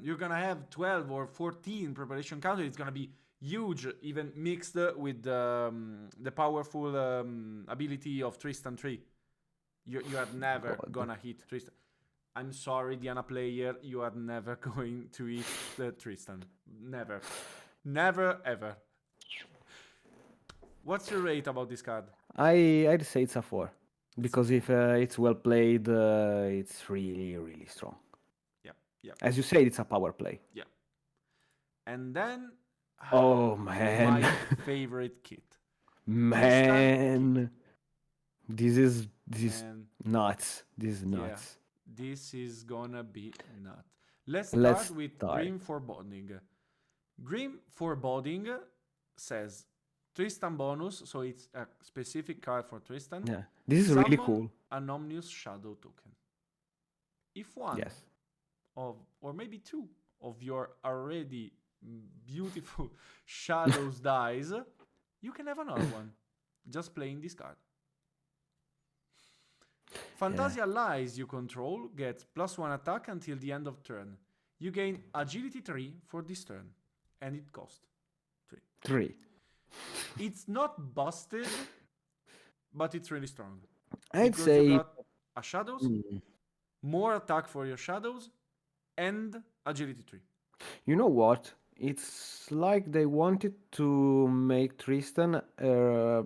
you're gonna have 12 or 14 preparation counter. It's gonna be huge, even mixed with the powerful ability of Tristan 3. You are never God. gonna hit Tristan. I'm sorry, Diana player, you are never going to hit the Tristan. Never. Never, ever. What's your rate about this card? I'd say it's a 4, because if it's well played, it's really, really strong. Yeah, yeah, As you said, it's a power play. yeah. And then Oh man, my favorite kit. man, this is And nuts. This is yeah, nuts. this is gonna be nuts. Let's Let's start with start. Grim Foreboding. Grim Foreboding says Tristan bonus, so it's a specific card for Tristan. Yeah, this is really Summon cool. an Omnius Shadow token. If one Yes. of, or maybe 2 of your already beautiful shadows dies, you can have another one. Just playing this card. Fantasy Allies you control gets +1 attack until the end of turn. You gain agility 3 for this turn, and it costs 3. 3. It's not busted, but it's really strong. I'd Because say. you got a shadows, Mm. more attack for your shadows, and agility 3. You know what? It's like they wanted to make Tristan a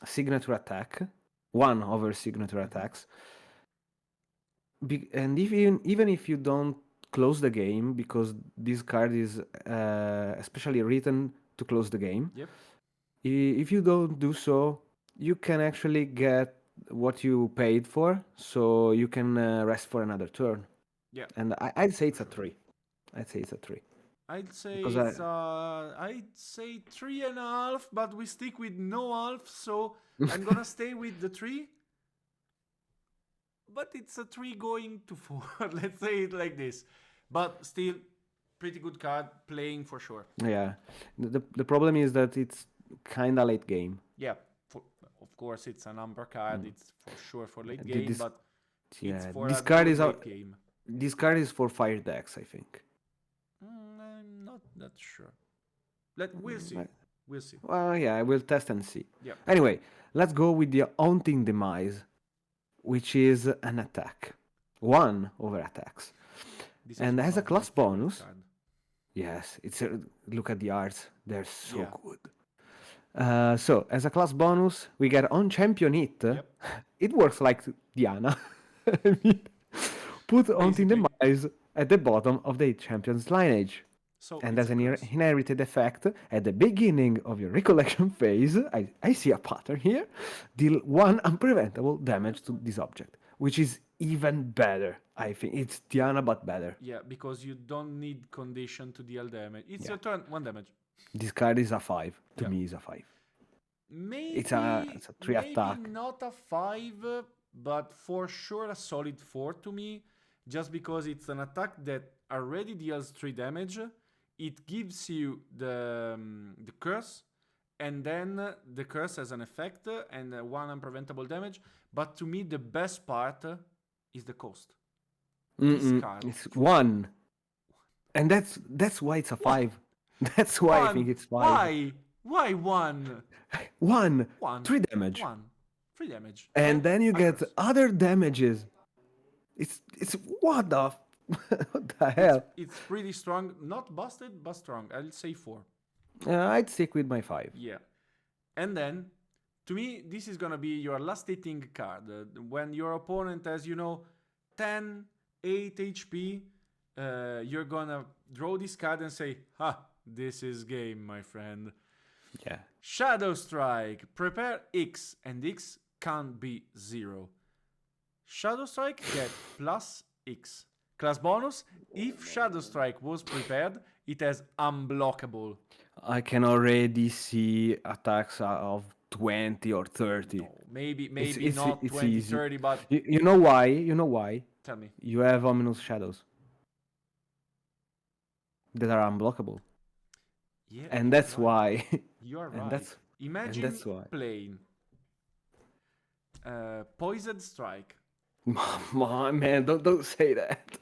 signature attack, one of her signature attacks. And even if you don't close the game, because this card is especially written to close the game, Yep. if you don't do so, you can actually get what you paid for, so you can rest for another turn. Yeah. And I'd say it's a 3. I'd say it's a 3. I'd say Because it's I'd say 3.5, but we stick with no half, so I'm gonna stay with the 3. But it's a 3 going to 4. Let's say it like this. But still, pretty good card, playing for sure. Yeah. The problem is that it's kind of late game. Yeah, of course it's an Umbra card. It's for sure for late Yeah, game, this- but it's Yeah, for this a card good is late game. this card is for fire decks, I think. I'm not that sure. We'll see. Right. We'll see. Well, yeah, we'll test and see. Yeah. Anyway, let's go with the Haunting Demise, which is an attack. 1 over attacks. This And is has one a of my class favorite bonus. card. Yes, it's look at the arts. They're so Yeah. good. So, as a class bonus, we get on champion it. Yep. It works like Diana. I mean, put onto the Basically. mice at the bottom of the champion's lineage. So And it's as a an curse. inherited effect, at the beginning of your recollection phase, I see a pattern here, deal one unpreventable damage to this object, which is even better. I think it's Diana, but better. Yeah, because you don't need condition to deal damage. It's Yeah, your turn, 1 damage. this card is a 5. To Yeah. me, is a 5. Maybe It's a 3 maybe attack. not a 5, but for sure a solid 4 to me, just because it's an attack that already deals 3 damage. It gives you the curse, and then the curse has an effect and one unpreventable damage. But to me, the best part is the cost. This card It's for 1. And that's why it's a what 5. That's why I think one? it's 5. Why one? 1, One, 3 damage. one, 3 damage. And then you A get curse. other damages. It's what the what the hell? It's pretty strong. Not busted, but strong. I'll say 4. I'd stick with my 5. Yeah. And then, to me, this is gonna be your last hitting card. When your opponent has, 10, 8 HP, you're gonna draw this card and say, "Ha, this is game, my friend." Yeah. Shadow Strike. Prepare X, and X can't be 0. Shadow Strike get plus X. Class bonus, if Shadow Strike was prepared, it has unblockable. I can already see attacks of 20 or 30. No, maybe It's not it's 20, easy. 30, but You know why? You know why? tell me. You have ominous shadows that are unblockable. Yeah, And you're that's right. why. You're and right. that's Imagine why. playing Poisoned Strike. Man, don't say that.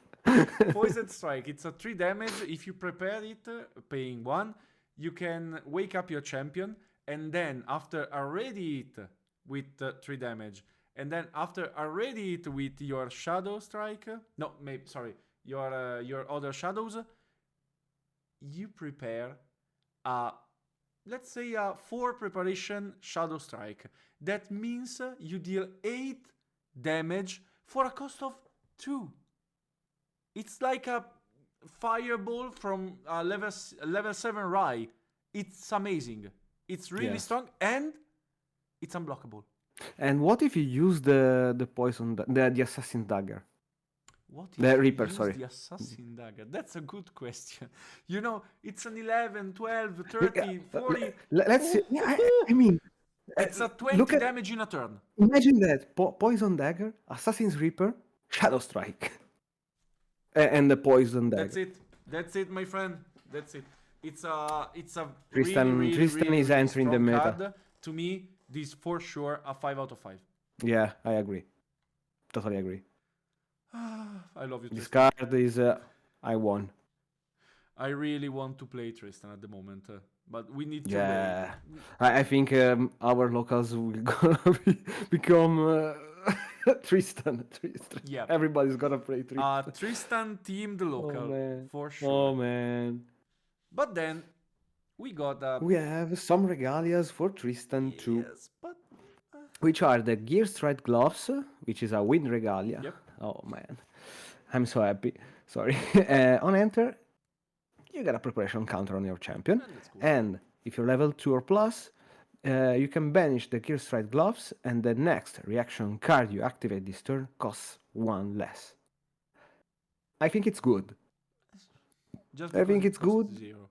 Poisoned Strike, it's a 3 damage. If you prepare it, paying 1, you can wake up your champion, and then after already hit with 3 damage, and then after already hit with your Shadow Strike, no, maybe, sorry, your other shadows, you prepare a, let's say, a 4 preparation Shadow Strike. That means you deal 8 damage for a cost of 2. It's like a fireball from level 7 Rai. It's amazing. It's really Yes. strong and it's unblockable. And what if you use the poison, the assassin dagger? What if The you Reaper, use sorry. the assassin dagger? That's a good question. It's an 11, 12, 30, 40. Let's see. Yeah, I mean, It's a 20 look at damage in a turn. imagine that poison dagger, assassin's reaper, shadow strike, and the poison That's dagger. it. That's it, my friend. That's it. It's a Tristan is really entering the strong meta. card. To me, this for sure a 5 out of 5. Yeah, I agree. Totally agree. I love you, This Tristan. card is I won. I really want to play Tristan at the moment, but we need to Yeah, wait. I think our locals will gonna become Tristan. Tristan. Yeah, Everybody's gonna play Tristan. Tristan teamed Oh local man. for sure. Oh man. But then we got We have some regalias for Tristan too, yes, but which are the Gear Strike Gloves, which is a wind regalia. yep. Oh man, I'm so happy. Sorry. On enter, you get a preparation counter on your champion, And that's cool. and if you're level 2 or plus, you can banish the Gear Strike Gloves, and the next reaction card you activate this turn costs 1 less. I think it's good. Just I because think it it's costs good. 0.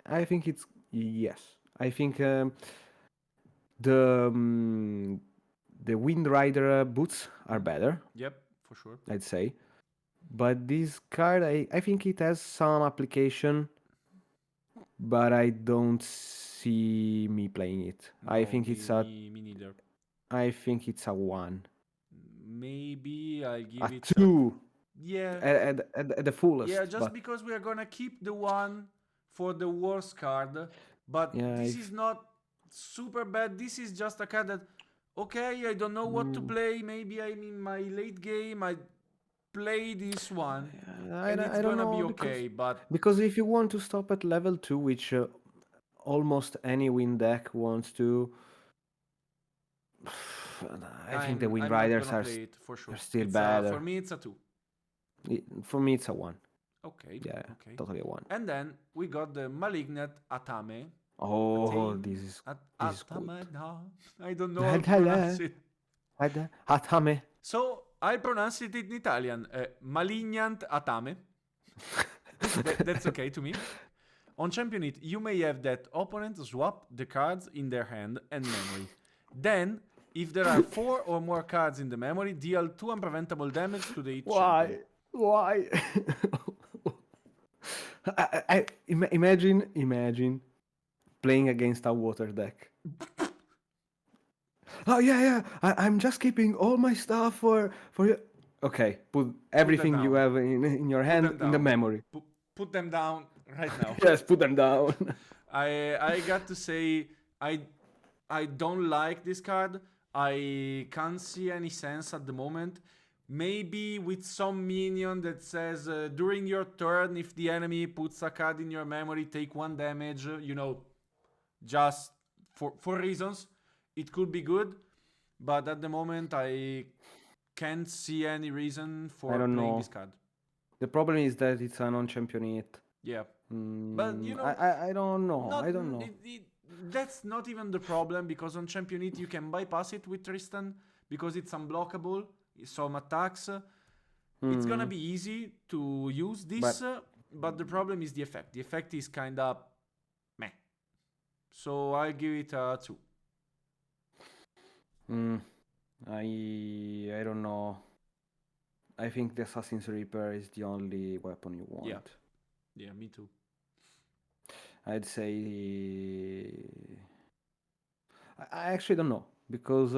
I think it's yes. I think the the Wind Rider boots are better, Yep, for sure. I'd say. But this card, I think it has some application, but I don't see me playing it. I No, think it's a me neither. I think it's a 1. Maybe I'll A give it 2 yeah. at the fullest. Yeah, just But because we are gonna keep the 1 for the worst card, but yeah, this is not super bad. This is just a card that, okay, I don't know what to play. Maybe I'm in my late game. I play this one, and it's I don't gonna be know okay. But because if you want to stop at level 2, which almost any wind deck wants to. I think the Wind I'm not Riders gonna play it for are sure. still It's for better. me it's a 2. For me, it's a 1. Okay, Yeah, okay. totally a 1. And then we got the Malignant Atame. Oh, Atame? this is good. Atama? I don't know how to pronounce it. Hatame. So I pronounce it in Italian. Malignant Atame. That's okay to me. On Champion It, you may have that opponent swap the cards in their hand and memory. Then, if there are 4 or more cards in the memory, deal 2 unpreventable damage to the each champion. Why? Imagine playing against a water deck. Oh yeah. I'm just keeping all my stuff for you. Okay, put Put them everything you down. have in your Put hand them in the down. memory. Put them down right now. Yes, put them down. I got to say I I don't like this card. I can't see any sense at the moment. Maybe with some minion that says during your turn, if the enemy puts a card in your memory, take 1 damage. Just for reasons, it could be good. But at the moment, I can't see any reason I for don't playing know. this card. The problem is that it's a non-championate. Yeah, but I don't know. not I don't know. that's not even the problem because on Champion It you can bypass it with Tristan because it's unblockable. Some attacks. It's gonna be easy to use this, But but the problem is the effect. The effect is kinda meh. So I give it a 2. mm, I don't know. I think the Assassin's Reaper is the only weapon you want. Yeah. Yeah, me too. I'd say I actually don't know because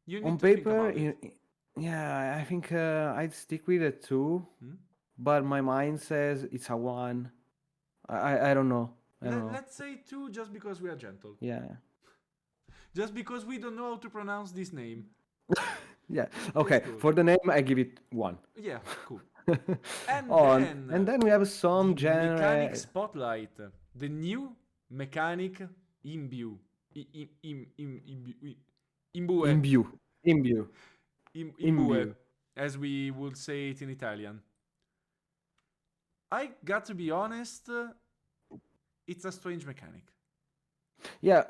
You need on to think paper, about it. yeah, I think I'd stick with a 2, Hmm? but my mind says it's a 1. I don't know. I don't know. Let's say 2 just because we are gentle. Yeah. Just because we don't know how to pronounce this name. Yeah. It's Okay. cool. For the name, I give it 1. Yeah, cool. And On then and then we have some the mechanic genre. spotlight, the new mechanic Imbue, Imbue, Imbue. Imbue. Imbue, Imbue. as we would say it in Italian. I got to be honest, it's a strange mechanic. Yeah,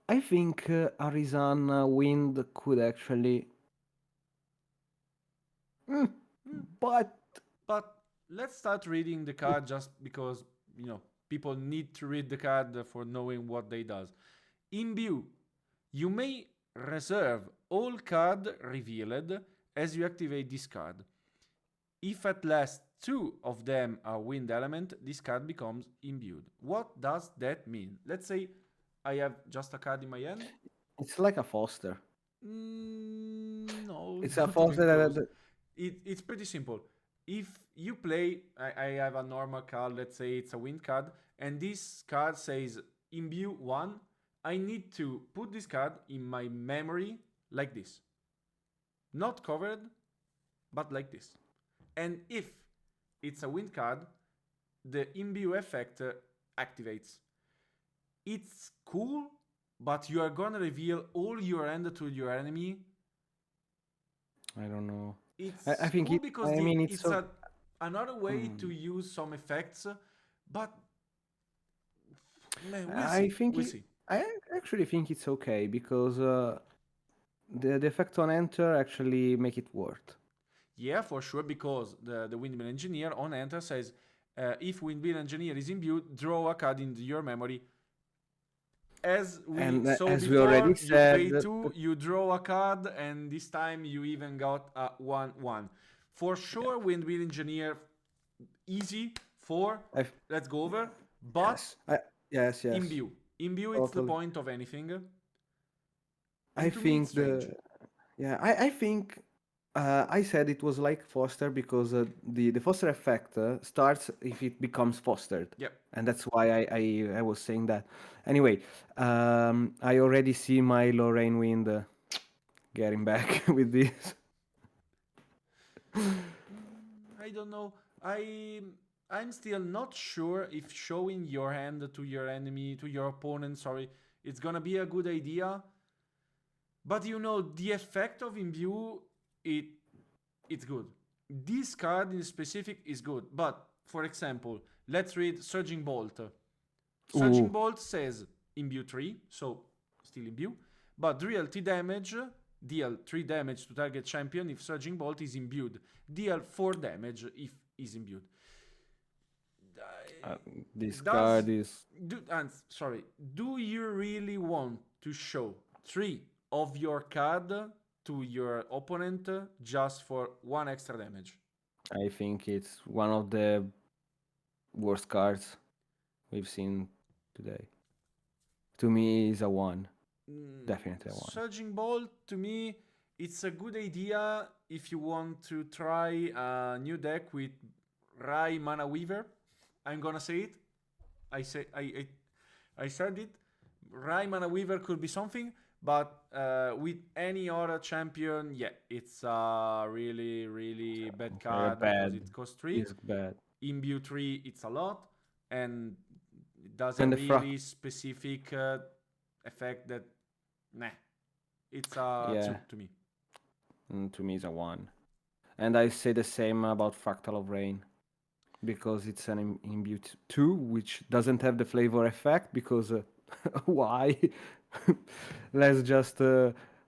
I think Arizan Wind could actually. Mm, Hmm. but But let's start reading the card just because people need to read the card for knowing what they does. Imbue. You may reserve all card revealed as you activate this card. If at last 2 of them are wind element, this card becomes imbued. What does that mean? Let's say I have just a card in my hand. it's like a Foster. No, It's a not even Foster close. It's pretty simple. If you play, I have a normal card, let's say it's a wind card, and this card says imbue 1, I need to put this card in my memory like this. Not covered, but like this. And if it's a wind card, the imbue effect activates. It's cool, but you are gonna reveal all your hand to your enemy. I don't know. I It's think cool it. because I mean, it's it's so. another way to Mm. use some effects, but man, we'll I see. think We'll it. see. I actually think it's okay because the effect on enter actually make it worth. Yeah, for sure, because the Windmill Engineer on enter says if Windmill Engineer is imbued, draw a card into your memory. As we And saw as we already before, you said, pay 2, you draw a card, and this time you even got a 1/1. For sure, Windmill Engineer easy 4. I've, Let's go over. But yes, yes, imbue. Imbue, it's the totally. point of anything. I And to me, it's think strange. I think I said it was like Foster because the Foster effect starts if it becomes fostered, Yep. and that's why I was saying that. Anyway, I already see my Lorraine Wind getting back with this. I don't know. I'm still not sure if showing your hand to your enemy, to your opponent, sorry, it's gonna be a good idea. But you know, the effect of Imbue, it it's good. This card in specific is good. But for example, let's read Surging Bolt. Surging Ooh, Bolt says Imbue 3, so still Imbue, but deal 3 damage to target champion if Surging Bolt is imbued. Deal 4 damage if is imbued. uh, this Does card is. sorry, do you really want to show 3 of your card to your opponent just for 1 extra damage? I think it's one of the worst cards we've seen today. To me, is a one. Definitely a one. Surging Bolt, to me, it's a good idea if you want to try a new deck with Rai Mana Weaver. I'm gonna say it. I said it. Rai Mana Weaver could be something, but with any other champion, yeah, it's a really, really bad Very card because bad. it costs 3. Is bad. Imbue 3, it's a lot, and it does a And the really specific effect that, nah, it's a yeah, 2 to me. to me is a one. And I say the same about Fractal of Rain because it's an Imbue 2, which doesn't have the flavor effect because why? Let's just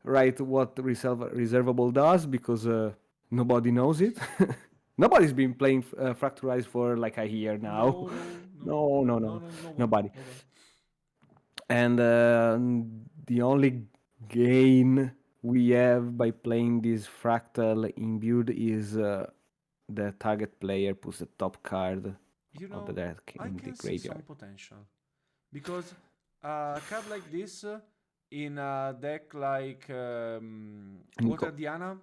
write what reservable does because nobody knows it. Nobody's been playing Fractalize for like a year now. No, no, no, No, no, no, no, no, no one, nobody. no one. And the only gain we have by playing this Fractal imbued is the target player puts the top card You of the know, deck I in the can see some graveyard. potential because a card like this in a deck like Water Nico Diana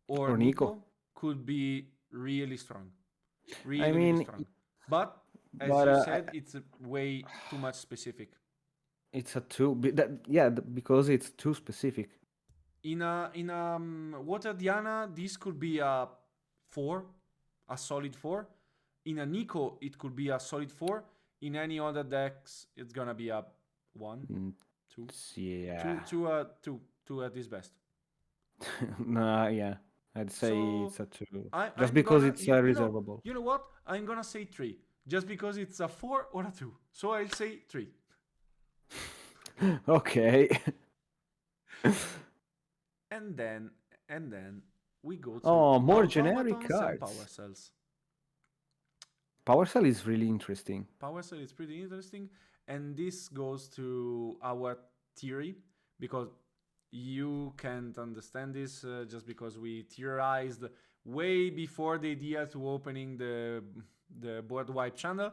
or or Nico. Nico could be really strong, I really, really mean, strong. But as but you said, it's way too much specific. it's a two. Because it's too specific. In a Water Diana, this could be a 4, a solid 4. In a Nico, it could be a solid 4. In any other decks, it's gonna be a 1, Mm, 2, yeah. 2 at its best. Nah, yeah. I'd say So it's a two. Just I'm because gonna it's reservable. you know what? I'm gonna say 3, just because it's a 4 or a 2. So I'll say 3. Okay. And then we go to Oh, more generic Automatons and cards. Powercells. Power Cell is really interesting. PowerCell is pretty interesting, and this goes to our theory because you can't understand this just because we theorized way before the idea to opening the board wipe channel,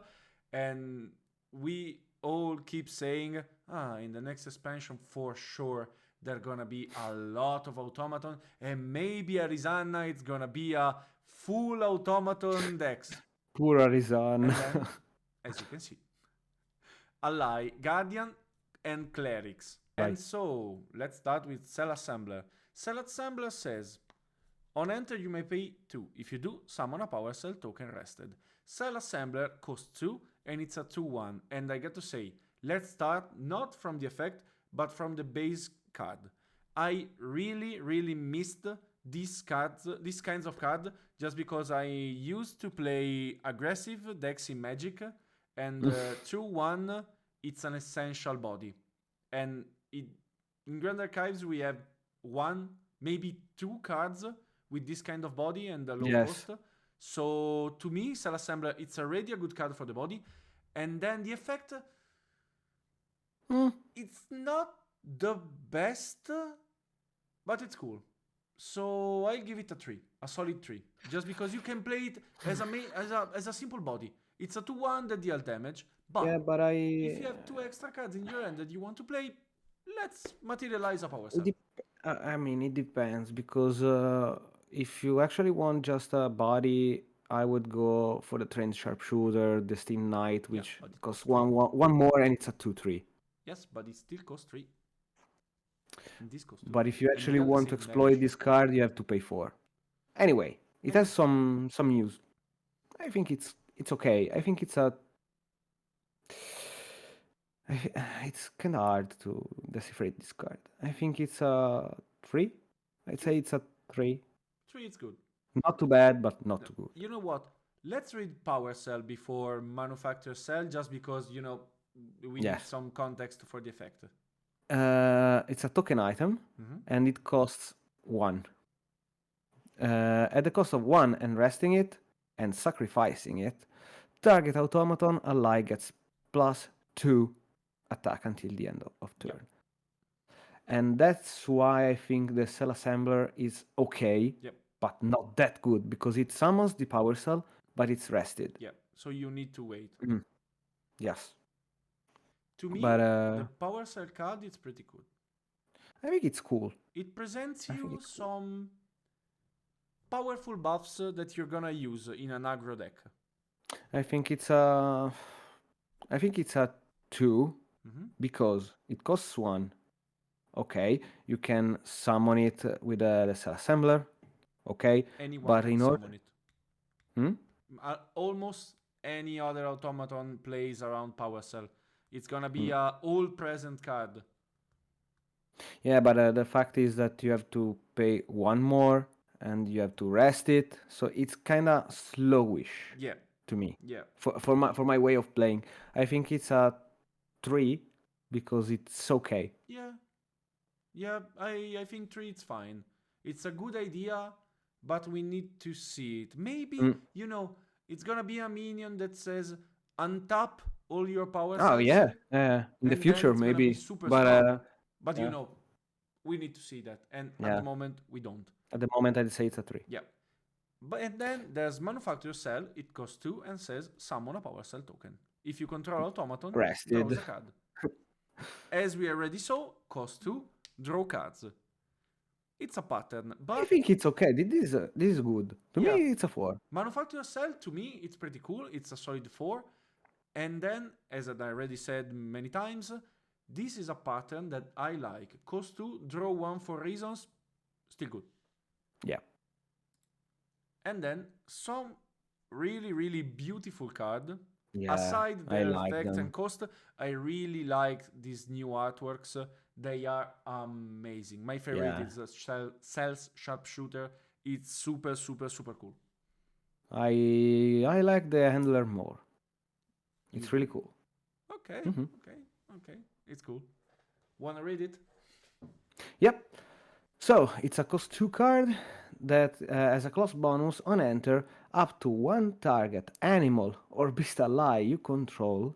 and we all keep saying, in the next expansion for sure there gonna be a lot of automaton, and maybe Arizona it's gonna be a full automaton decks. Poor Arizan. And then, as you can see, ally, guardian, and clerics. Right. And so, let's start with Cell Assembler. Cell Assembler says, on enter you may pay 2. If you do, summon a Power Cell token rested. Cell Assembler costs 2 and it's a 2-1. And I get to say, let's start not from the effect, but from the base card. I really, really missed these kinds of cards, just because I used to play aggressive decks in Magic, and 2-1, it's an essential body. And in Grand Archives, we have 1, maybe 2 cards with this kind of body and a low Yes. cost. So to me, Cell Assembler, it's already a good card for the body. And then the effect, Mm. it's not the best, but it's cool. So I'll give it a 3, a solid 3, just because you can play it as a simple body. It's a 2-1 that deal damage, but Yeah, but if you have 2 extra cards in your hand that you want to play, let's materialize a power cell. I mean, it depends because if you actually want just a body, I would go for the Trained Sharpshooter, the Steam Knight, Yeah, which but it costs costs 3. one more and it's a 2/3. Yes, but it still costs 3. And this costs 2. But if you And actually deal the want to same exploit damage. this card, you have to pay 4. Anyway, it has Anyway, some use. I think it's okay. I think it's a. It's kind of hard to decipher this card. I think it's a 3. I'd Three, say it's a 3. three is good. Not too bad, but not No, too good. you know what? Let's read Power Cell before Manufacturer Cell, just because we need Yes. some context for the effect. It's a token item, Mhm. and it costs 1. At the cost of 1 and resting it and sacrificing it, target automaton ally gets +2 attack until the end of Yep. turn. And that's why I think the cell assembler is okay, Yep. but not that good because it summons the power cell, but it's rested. Yep. So you need to wait. Mm, yes, To but me, the Power Cell card is pretty good. I think it's cool. It presents I think you it's cool. some powerful buffs that you're gonna use in an aggro deck. I think it's a, I think it's a 2 Mhm. because it costs 1. Okay, you can summon it with the cell assembler. Okay, Anyone but can in order, summon it. hmm? Almost any other automaton plays around Power Cell. It's gonna be Hmm. a all present card. Yeah, but the fact is that you have to pay 1 more and you have to rest it, so it's kind of slowish Yeah, to me. yeah, For my way of playing, I think it's a 3 because it's okay. yeah, yeah. I think three it's fine. It's a good idea, but we need to see it. Maybe Mm. it's gonna be a minion that says untap all your power Oh cells, yeah, in the and then future it's gonna be maybe, super but strong. But yeah, we need to see that, and at the yeah. moment we don't. At the moment, I'd say it's a 3. Yeah. But and then there's Manufacturer Cell, it costs 2 and says summon a Power Cell token. If you control Automaton, draws Rested. a card. As we already saw, cost 2, draw cards. It's a pattern, I but think it's okay. This is good. To yeah, me, it's a 4. Manufacturer Cell to me it's pretty cool. It's a solid 4. And then, as I already said many times, this is a pattern that I like. Cost 2, draw 1 for reasons, still good. Yeah. And then some really, really beautiful card. Yeah, Aside I their like effects and them. cost, I really like these new artworks. They are amazing. My favorite Yeah. is Cells Sharpshooter. It's super, super, super cool. I like the handler more. You It's really do? cool. Okay, Hmm. okay, okay. It's cool. Wanna read it? Yep. So it's a cost 2 card that as a class bonus on enter, up to one target animal or beast ally you control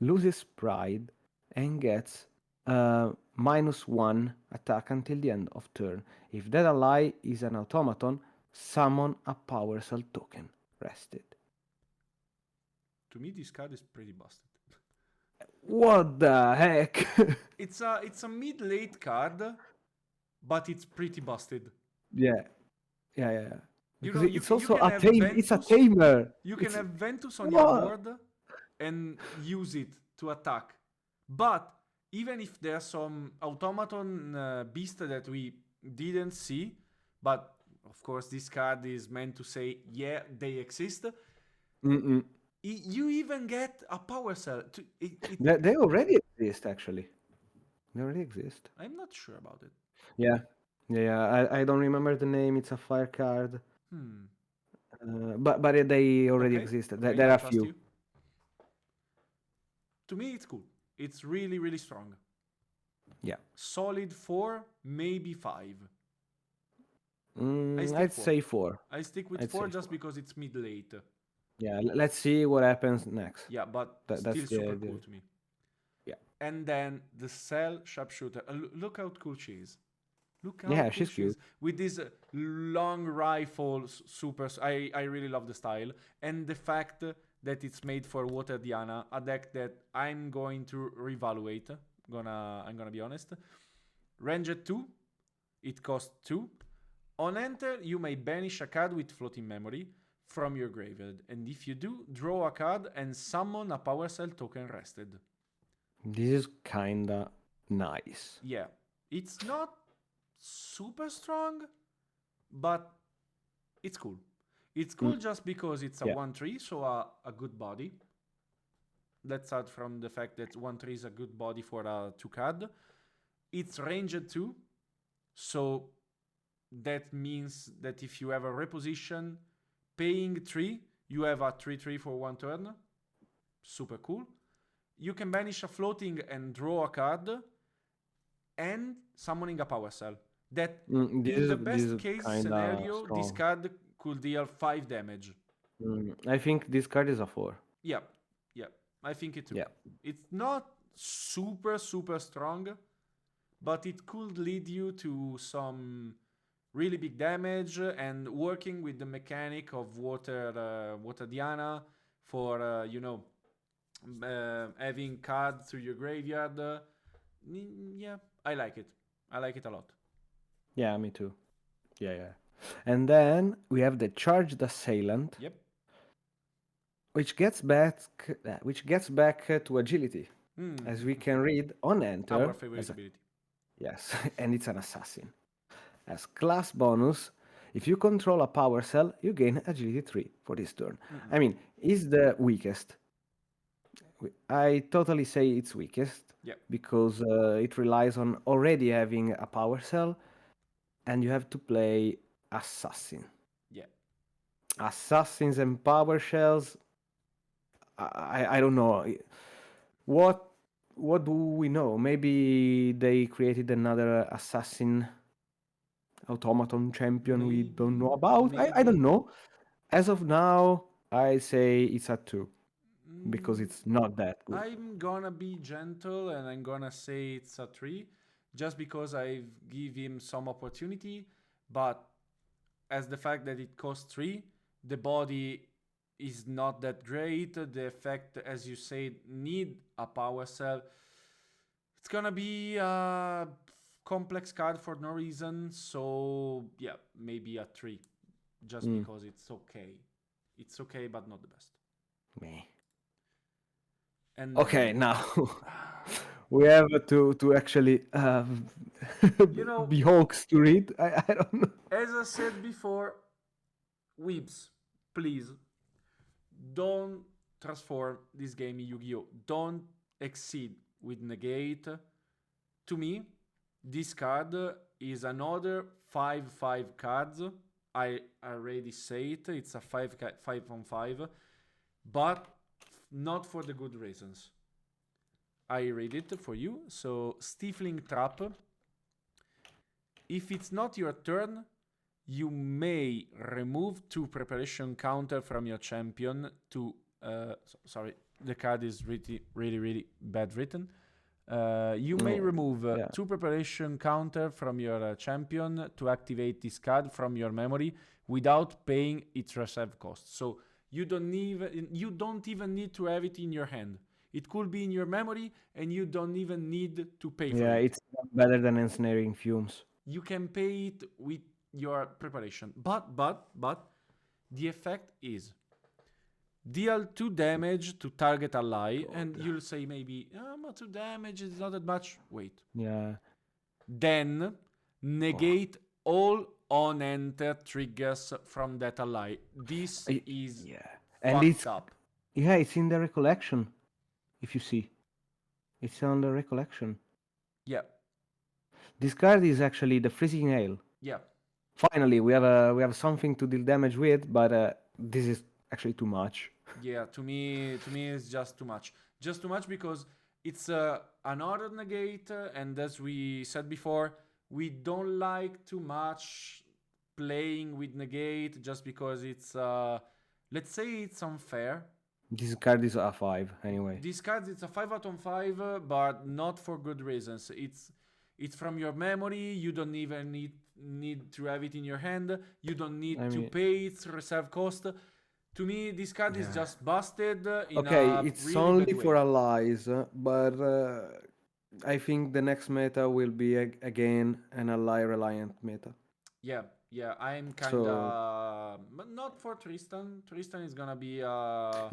loses pride and gets -1 attack until the end of turn. If that ally is an automaton, summon a power cell token. Rested. To me, this card is pretty busted. What the heck? It's a mid-late card, but it's pretty busted. Yeah, yeah, yeah. You Because know, you it's can, you also can a have tame. It's a Ventus. tamer. You can It's have Ventus on your what? board and use it to attack. But even if there's some automaton beast that we didn't see, but of course this card is meant to say, yeah, they exist. Mm-mm. You even get a power cell. They already exist, actually. They already exist. I'm not sure about it. Yeah, yeah, yeah. I don't remember the name. It's a fire card, Hmm. but they already Okay. exist. There, Okay. there I are trust few. you. To me, it's cool. It's really, really strong. Yeah. Solid 4, maybe 5. I stick I'd 4. say 4. I stick with I'd 4 say just 4. because it's mid late. Yeah. Let's see what happens next. Yeah, but That's still super the cool to me. yeah. And then the Cell Sharpshooter. Look how cool she is. Look how Yeah, cool she's she is cute. with this long rifle. Super. I really love the style and the fact that it's made for Water Diana, a deck that I'm going to reevaluate. I'm gonna be honest. Ranged 2. It costs 2. On enter, you may banish a card with floating memory from your graveyard, and if you do, draw a card and summon a power cell token rested. This is kinda nice. Yeah, it's not super strong, but it's cool. It's cool just because it's a Yeah. 1/3, so a good body. Let's start from the fact that 1/3 is a good body for a 2 card. It's ranged 2, so that means that if you have a reposition, paying 3, you have a 3/3 for 1 turn. Super cool. You can banish a floating and draw a card, and summoning a power cell. That in the This best is case kind of scenario, this strong. card could deal 5 damage. I think this card is a 4. Yeah, yeah, I think it too. Yeah. It's not super, super strong, but it could lead you to some really big damage, and working with the mechanic of Water Diana for, having cards through your graveyard. Yeah, I like it. I like it a lot. Yeah, me too. Yeah. And then we have the Charged Assailant, Yep. which gets back to agility, as we can read on Our enter favorite as a ability. yes, and it's an assassin. As class bonus, if you control a power cell, you gain agility 3 for this turn. I mean, is the weakest. I totally say it's weakest Yep. because it relies on already having a power cell, and you have to play assassin. Yeah. Assassins and power shells. I don't know. What what do we know? Maybe they created another assassin automaton champion we don't know about. I Maybe. don't know. As of now, I say it's a 2 because Mm, it's not that good. I'm gonna be gentle and I'm gonna say it's a 3, just because I give him some opportunity, but as the fact that it costs 3, the body is not that great. The effect, as you said, need a power cell. It's gonna be a complex card for no reason. So yeah, maybe a 3, just because it's okay. It's okay, but not the best. Meh. And Okay, then, now we have to actually you know, be hawks to read. I don't know. as I said before, Weebs, please don't transform this game in Yu-Gi-Oh! Don't exceed with negate. To me, this card is another 5/5 cards. I already say it. It's a 5/5, but not for the good reasons. I read it for you. So, Stifling Trap. If it's not your turn, you may remove 2 preparation counter from your champion to. Sorry, the card is really, really, really bad written. You may remove Yeah. 2 preparation counter from your champion to activate this card from your memory without paying its reserve cost. So you don't even need to have it in your hand. It could be in your memory, and you don't even need to pay for Yeah, it. it's better than ensnaring fumes. You can pay it with your preparation, but the effect is deal 2 damage to target ally, and you'll say maybe, not 2 damage, it's not that much. Wait. Yeah. Then negate all on enter triggers from that ally. This is Yeah. And fucked up. it's in the recollection. If you see, it's on the recollection. Yeah, This card is actually the freezing hail. yeah, Finally, we have something to deal damage with, but this is actually too much. yeah. To me, it's just too much. Just too much because it's another negate, and as we said before, we don't like too much playing with negate just because it's let's say it's unfair. This card is a 5 anyway. This card, it's a 5/5, but not for good reasons. It's from your memory. You don't even need to have it in your hand. You don't need to pay its reserve cost. To me, this card is just busted in Okay, a it's really bad only way. for allies, but I think the next meta will be again an ally reliant meta. Yeah, I'm kind So of, but not for Tristan. Tristan is gonna be no.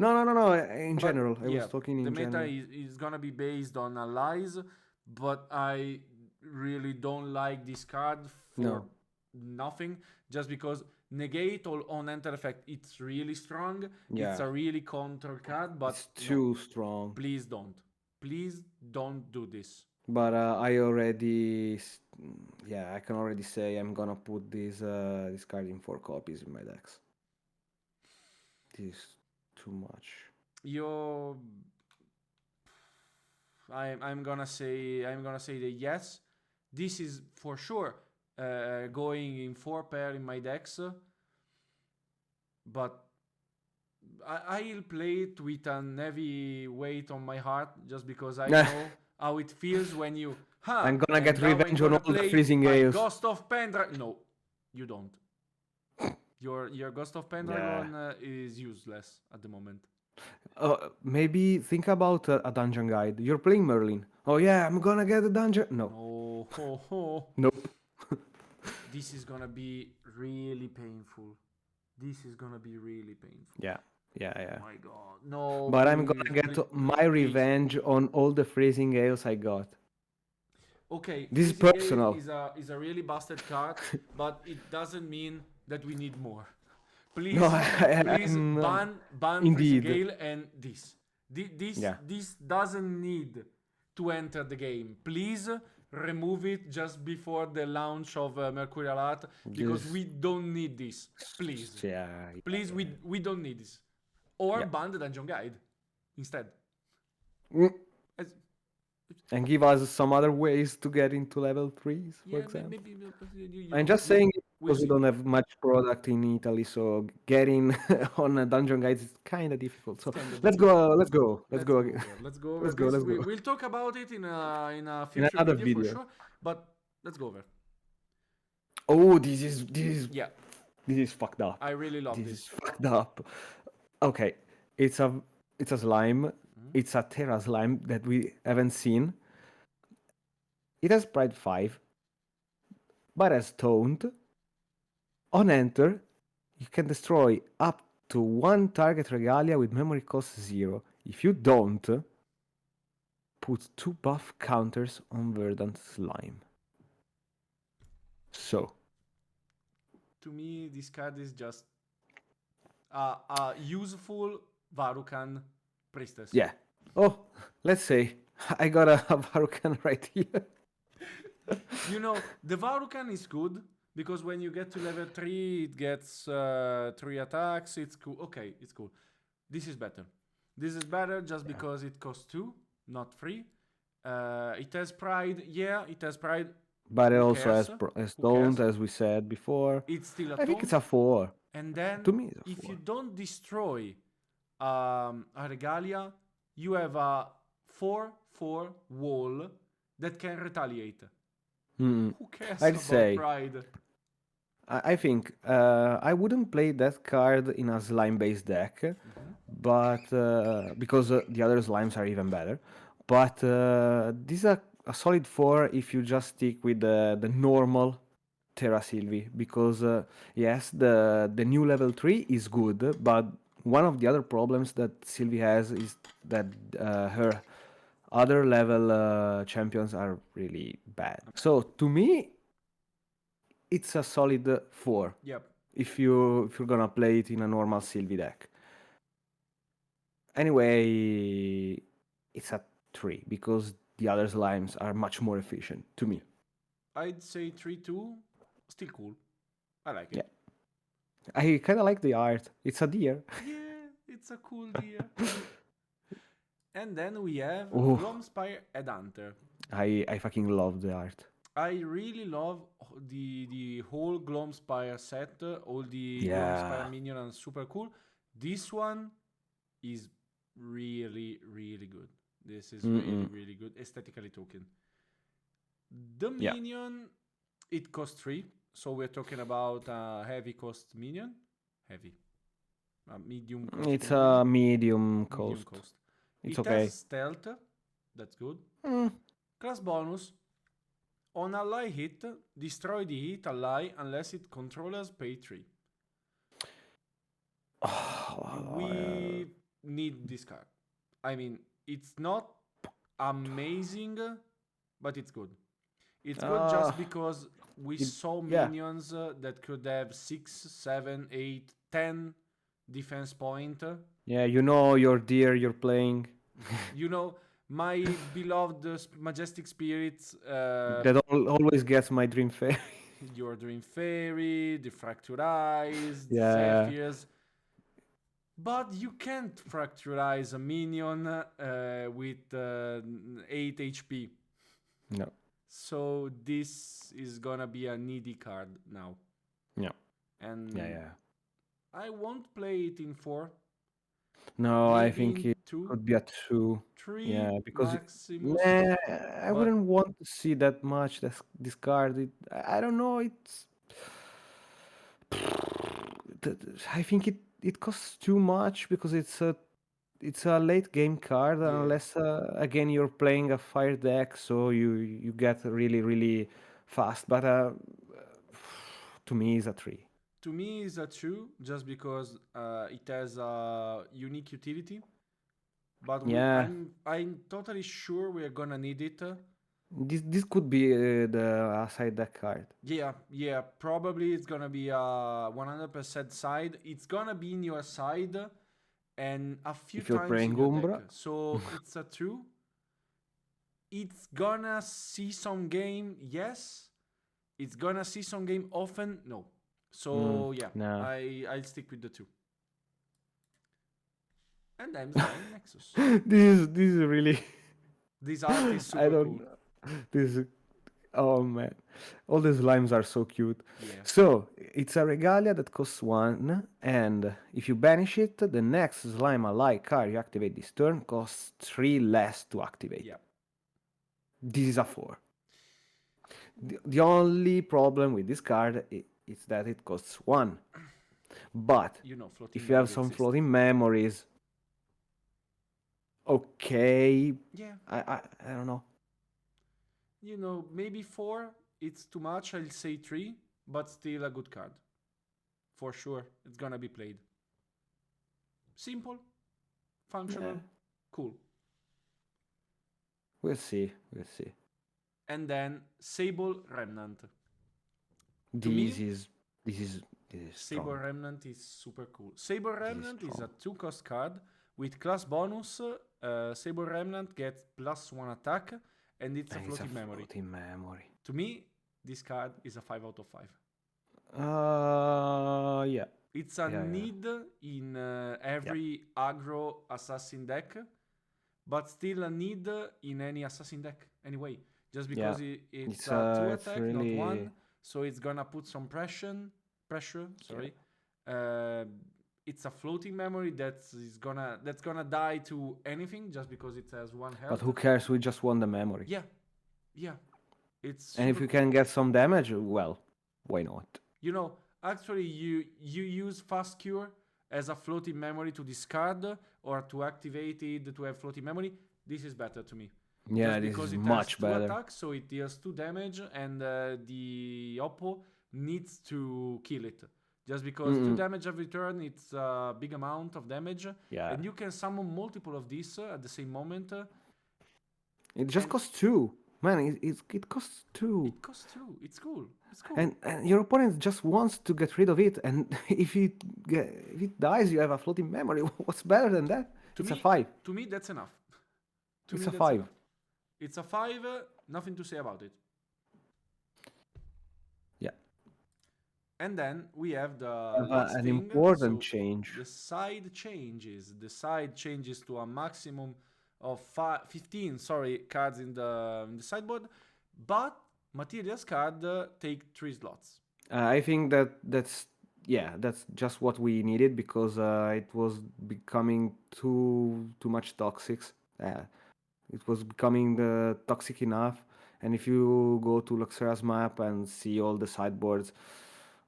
In but general, I was yeah, talking the in meta general. is gonna be based on allies, but I really don't like this card for No. nothing, just because negate all on enter effect. It's really strong. It's Yeah, a really control card, it's but no, too strong. please don't. Please don't do this. But I already, yeah, I can already say I'm gonna put this card in 4 copies in my decks. This is too much. You, I'm gonna say that yes, this is for sure going in 4 pair in my decks, but I'll play it with an heavy weight on my heart just because I know how it feels when you, I'm gonna and get now I'm revenge on gonna all the play freezing my gales. Ghost of Pendragon. No, you don't. Your Ghost of Yeah. Pendragon is useless at the moment. Maybe think about a dungeon guide. You're playing Merlin. Oh yeah, I'm gonna get a dungeon. No, No, ho, ho. nope. This is gonna be really painful. This is gonna be really painful. Yeah, yeah, yeah. My God, no, But I'm please, gonna get my please. revenge on all the freezing gales I got. Okay, This is Freezing Gale personal. is a really busted card, but it doesn't mean that we need more. No, Please, please I'm ban Freezing indeed. Gale and this. Yeah. This doesn't need to enter the game. Please remove it just before the launch of Mercurial Heart because This, we don't need this. Please, yeah, please, yeah, we don't need this. Or yeah. ban the Dungeon Guide instead. Mm. As, And give us some other ways to get into level 3s, for yeah, example. maybe you I'm know just saying it we'll because we see. don't have much product in Italy, so getting on a dungeon guides is kind of difficult. So Kinda let's difficult. go, let's go, let's Let's go, go over. Let's go over let's go, this. let's go. We'll talk about it in a In future another video for video. sure. But let's go over. Oh, this is Yeah, this is fucked I up. really love This this. is fucked up. Okay, it's a it's a slime. Mhm. It's a Terra slime that we haven't seen. It has Pride 5, but as Taunt. On enter, you can destroy up to one target Regalia with memory cost 0. If you don't, put 2 buff counters on Verdant Slime. So, To me, this card is just a useful Varukan priestess. yeah. Oh, let's say I got a Varukan right here. You know, the Varukan is good because when you get to level 3, it gets 3 attacks. It's cool. Okay, it's cool. This is better. This is better just Yeah. because it costs 2, not 3. It has pride. Yeah, it has pride. But it Who also cares? has Who Taunt, cares? as we said before. It's still a I think it's taunt. a 4. And then, To me, it's a if you 4. don't destroy a Regalia, you have a 4/4 wall that can retaliate. Mm. Who cares I'd about say pride? I think I wouldn't play that card in a slime-based deck, Mhm. but because the other slimes are even better. But this is a solid 4 if you just stick with the normal Terra Silvi, because yes, the new level 3 is good, but one of the other problems that Silvi has is that her other level champions are really bad. So to me, it's a solid 4 Yep. if you're gonna play it in a normal Sylvie deck. Anyway, it's a 3 because the other slimes are much more efficient to me. I'd say 3/2. Still cool. I like Yeah, it. I kind of like the art. It's a deer. Yeah, it's a cool deer. And then we have Oh, Gloamspire Headhunter. I fucking love the art. I really love the whole Gloamspire set. All the Gloamspire Yeah. minion are super cool. This one is really, really good. This is really, Mm-mm. really good. Aesthetically talking. The Yeah. minion, it costs 3. So we're talking about a heavy cost minion. Heavy. A medium cost It's minion. a medium Medium cost. cost. It's It has okay. stealth. That's good. Mm. Class bonus. On ally hit, destroy the hit ally unless its controllers pay 3. We need this card. I mean, it's not amazing, but it's good. It's good Uh, just because we saw Yeah, minions that could have 6, 7, 8, 10 defense point. yeah, you know your deer you're playing. You know, my beloved majestic spirits, That always gets my dream fairy. your Dream Fairy, the Fracturized, Yeah, Zephyrs. But you can't fracturize a minion with 8 HP. no, So this is gonna be a needy card now. no, yeah, And yeah. I won't play it in 4. No, I Maybe think in it 2, could be a two. 3 Yeah, because Maximus. nah, I But wouldn't want to see that much this card. I don't know. I think it costs too much because it's a late game card yeah, unless again you're playing a fire deck, so you get really fast. But to me, it's a three. to me it's a 2 just because it has a unique utility. But Yeah, I'm totally sure we are gonna need it. this could be the side deck card Yeah, yeah, probably it's gonna be a 100% side. It's gonna be in your side and a few if you're times in playing your deck. Umbra. So it's a 2. It's gonna see some game, yes. It's gonna see some game often, no. So yeah, Nah. I'll stick with the 2. And then slime Nexus. This is really This art is I super don't cool. this is oh man. All the slimes are so cute. Yeah, So it's a regalia that costs 1, and if you banish it, the next slime ally card you activate this turn costs 3 less to activate. yeah. This is a 4. The only problem with this card is that it costs 1. But You know, floating if you have memory some exists. floating memories, okay, Yeah, I don't know. you know, maybe 4, it's too much. I'll say 3, but still a good card. For sure, it's gonna be played. Simple, Yeah, functional, cool. we'll see. We'll see. And then Sable Remnant. To This me, is this is this is Sable strong. Remnant is super cool. Sable This is Remnant is a strong. 2-cost card with class bonus. Sable Remnant gets +1 attack, and it's a And it's a floating memory. floating memory. To me, this card is a 5 out of 5. Yeah. It's a Yeah. need in Yeah. every aggro assassin deck, but still a need in any assassin deck anyway. Just Yeah. because it's a 2 It's attack, not really 1, so it's gonna put some pressure. yeah. Sorry. Uh, it's a floating memory that's gonna die to anything just because it has 1 But health. who cares? We just want the memory. Yeah, yeah, it's And if super we cool. can get some damage, well, why not? You know, actually, you use fast cure as a floating memory to discard or to activate it to have floating memory. This is better to me. Yeah, Just this because is it has much 2 better. attacks, so it deals 2 damage, and the Oppo needs to kill it. Just because 2 damage every turn, it's a big amount of damage, Yeah. and you can summon multiple of these at the same moment. It just And costs 2. Man, it costs 2. it costs 2. It's cool. It's cool. And your opponent just wants to get rid of it, and if it dies, you have a floating memory. What's better than that? To It's a me, 5. to me, that's enough. To It's me, a that's 5. enough. It's a 5, nothing to say about it. Yeah. And then we have the last An thing. important So change. the side changes. The side changes to a maximum of 15 cards in the sideboard, but materials card take 3 slots. I think that's just what we needed because it was becoming too much toxics. It was becoming toxic enough. And if you go to Luxera's map and see all the sideboards,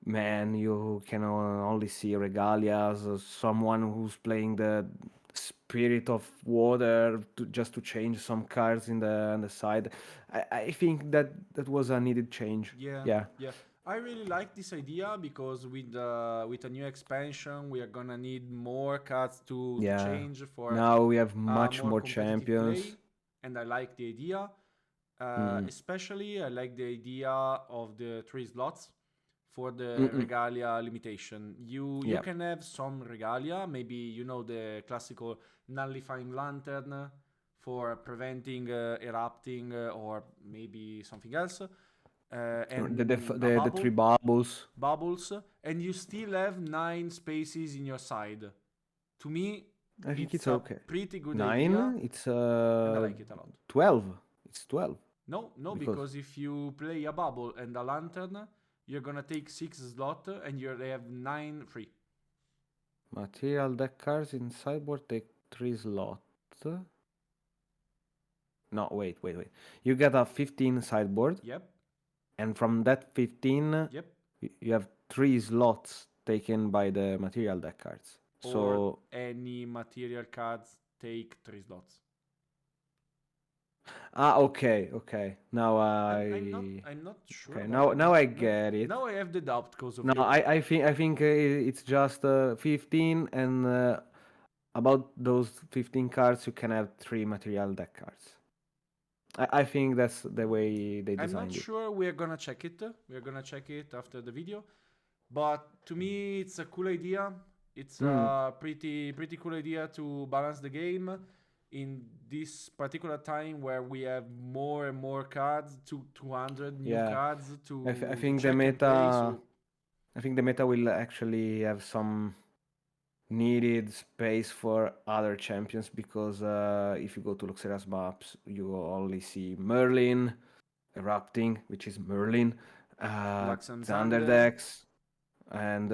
man, you can only see regalias, someone who's playing the spirit of water just to change some cards on the side. I think that was a needed change. Yeah, Yeah, yeah. I really like this idea because with a new expansion, we are gonna need more cards to yeah. change for Now we have much more more competitive champions. play, and I like the idea. Mm. Especially, I like the idea of the 3 slots for the Mm-mm. Regalia limitation. You Yeah. can have some Regalia, maybe the classical nullifying lantern for preventing erupting or maybe something else, and a The three bubble, bubbles. bubbles, and you still have 9 spaces in your side. To me, I think it's it's a okay. pretty good idea, 9. It's and I like it a lot. 12. It's 12 No, no, because because if you play a bubble and a lantern, you're gonna take 6 slot and you have 9 free. material deck cards in sideboard take 3 slot. No, wait. You get a 15 sideboard, Yep, and from that 15, yep. you have 3 slots taken by the material deck cards. Or So any material cards take 3 slots. okay. Now I'm not I I'm not sure okay. about Now that. now I No, get it. now I have the doubt because of No, you. I think it's just 15, and about those 15 cards, you can have 3 material deck cards. I think that's the way they I'm not designed it. sure. We're gonna check it. We're gonna check it after the video. But to me, it's a cool idea. It's Mm, a pretty cool idea to balance the game in this particular time where we have more and more cards, 200 new yeah, cards I to think the check and play. meta. So I think the meta will actually have some needed space for other champions because if you go to Luxera's maps, you only see Merlin erupting, which is Merlin, Lux and Xander, Xanderdex, and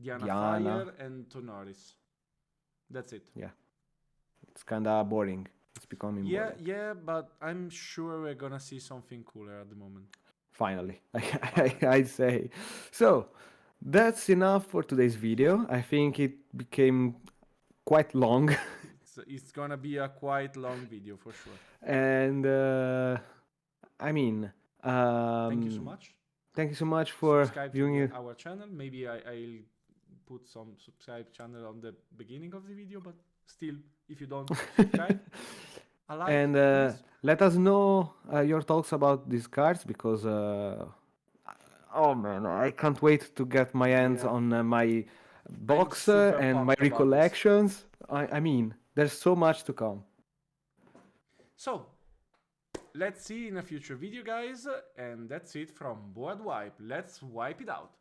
Diana Diana. Fire, and Tonoris. That's it. Yeah, it's kind of boring. It's becoming Yeah, boring. yeah, but I'm sure we're gonna see something cooler at the moment. Finally, Finally. I'd say. So, that's enough for today's video. I think it became quite long. It's gonna be a quite long video for sure. And I mean, Thank you so um, much. thank you so much for Subscribe to viewing it. our channel. Maybe I'll put some subscribe channel on the beginning of the video, but still, if you don't subscribe, a like, And please. let us know your thoughts about these cards because, oh man, I can't wait to get my hands Yeah, on my I'm box super and my pumped about this. recollections. I mean, there's so much to come. So, let's see in a future video, guys. And that's it from Board Wipe. Let's wipe it out.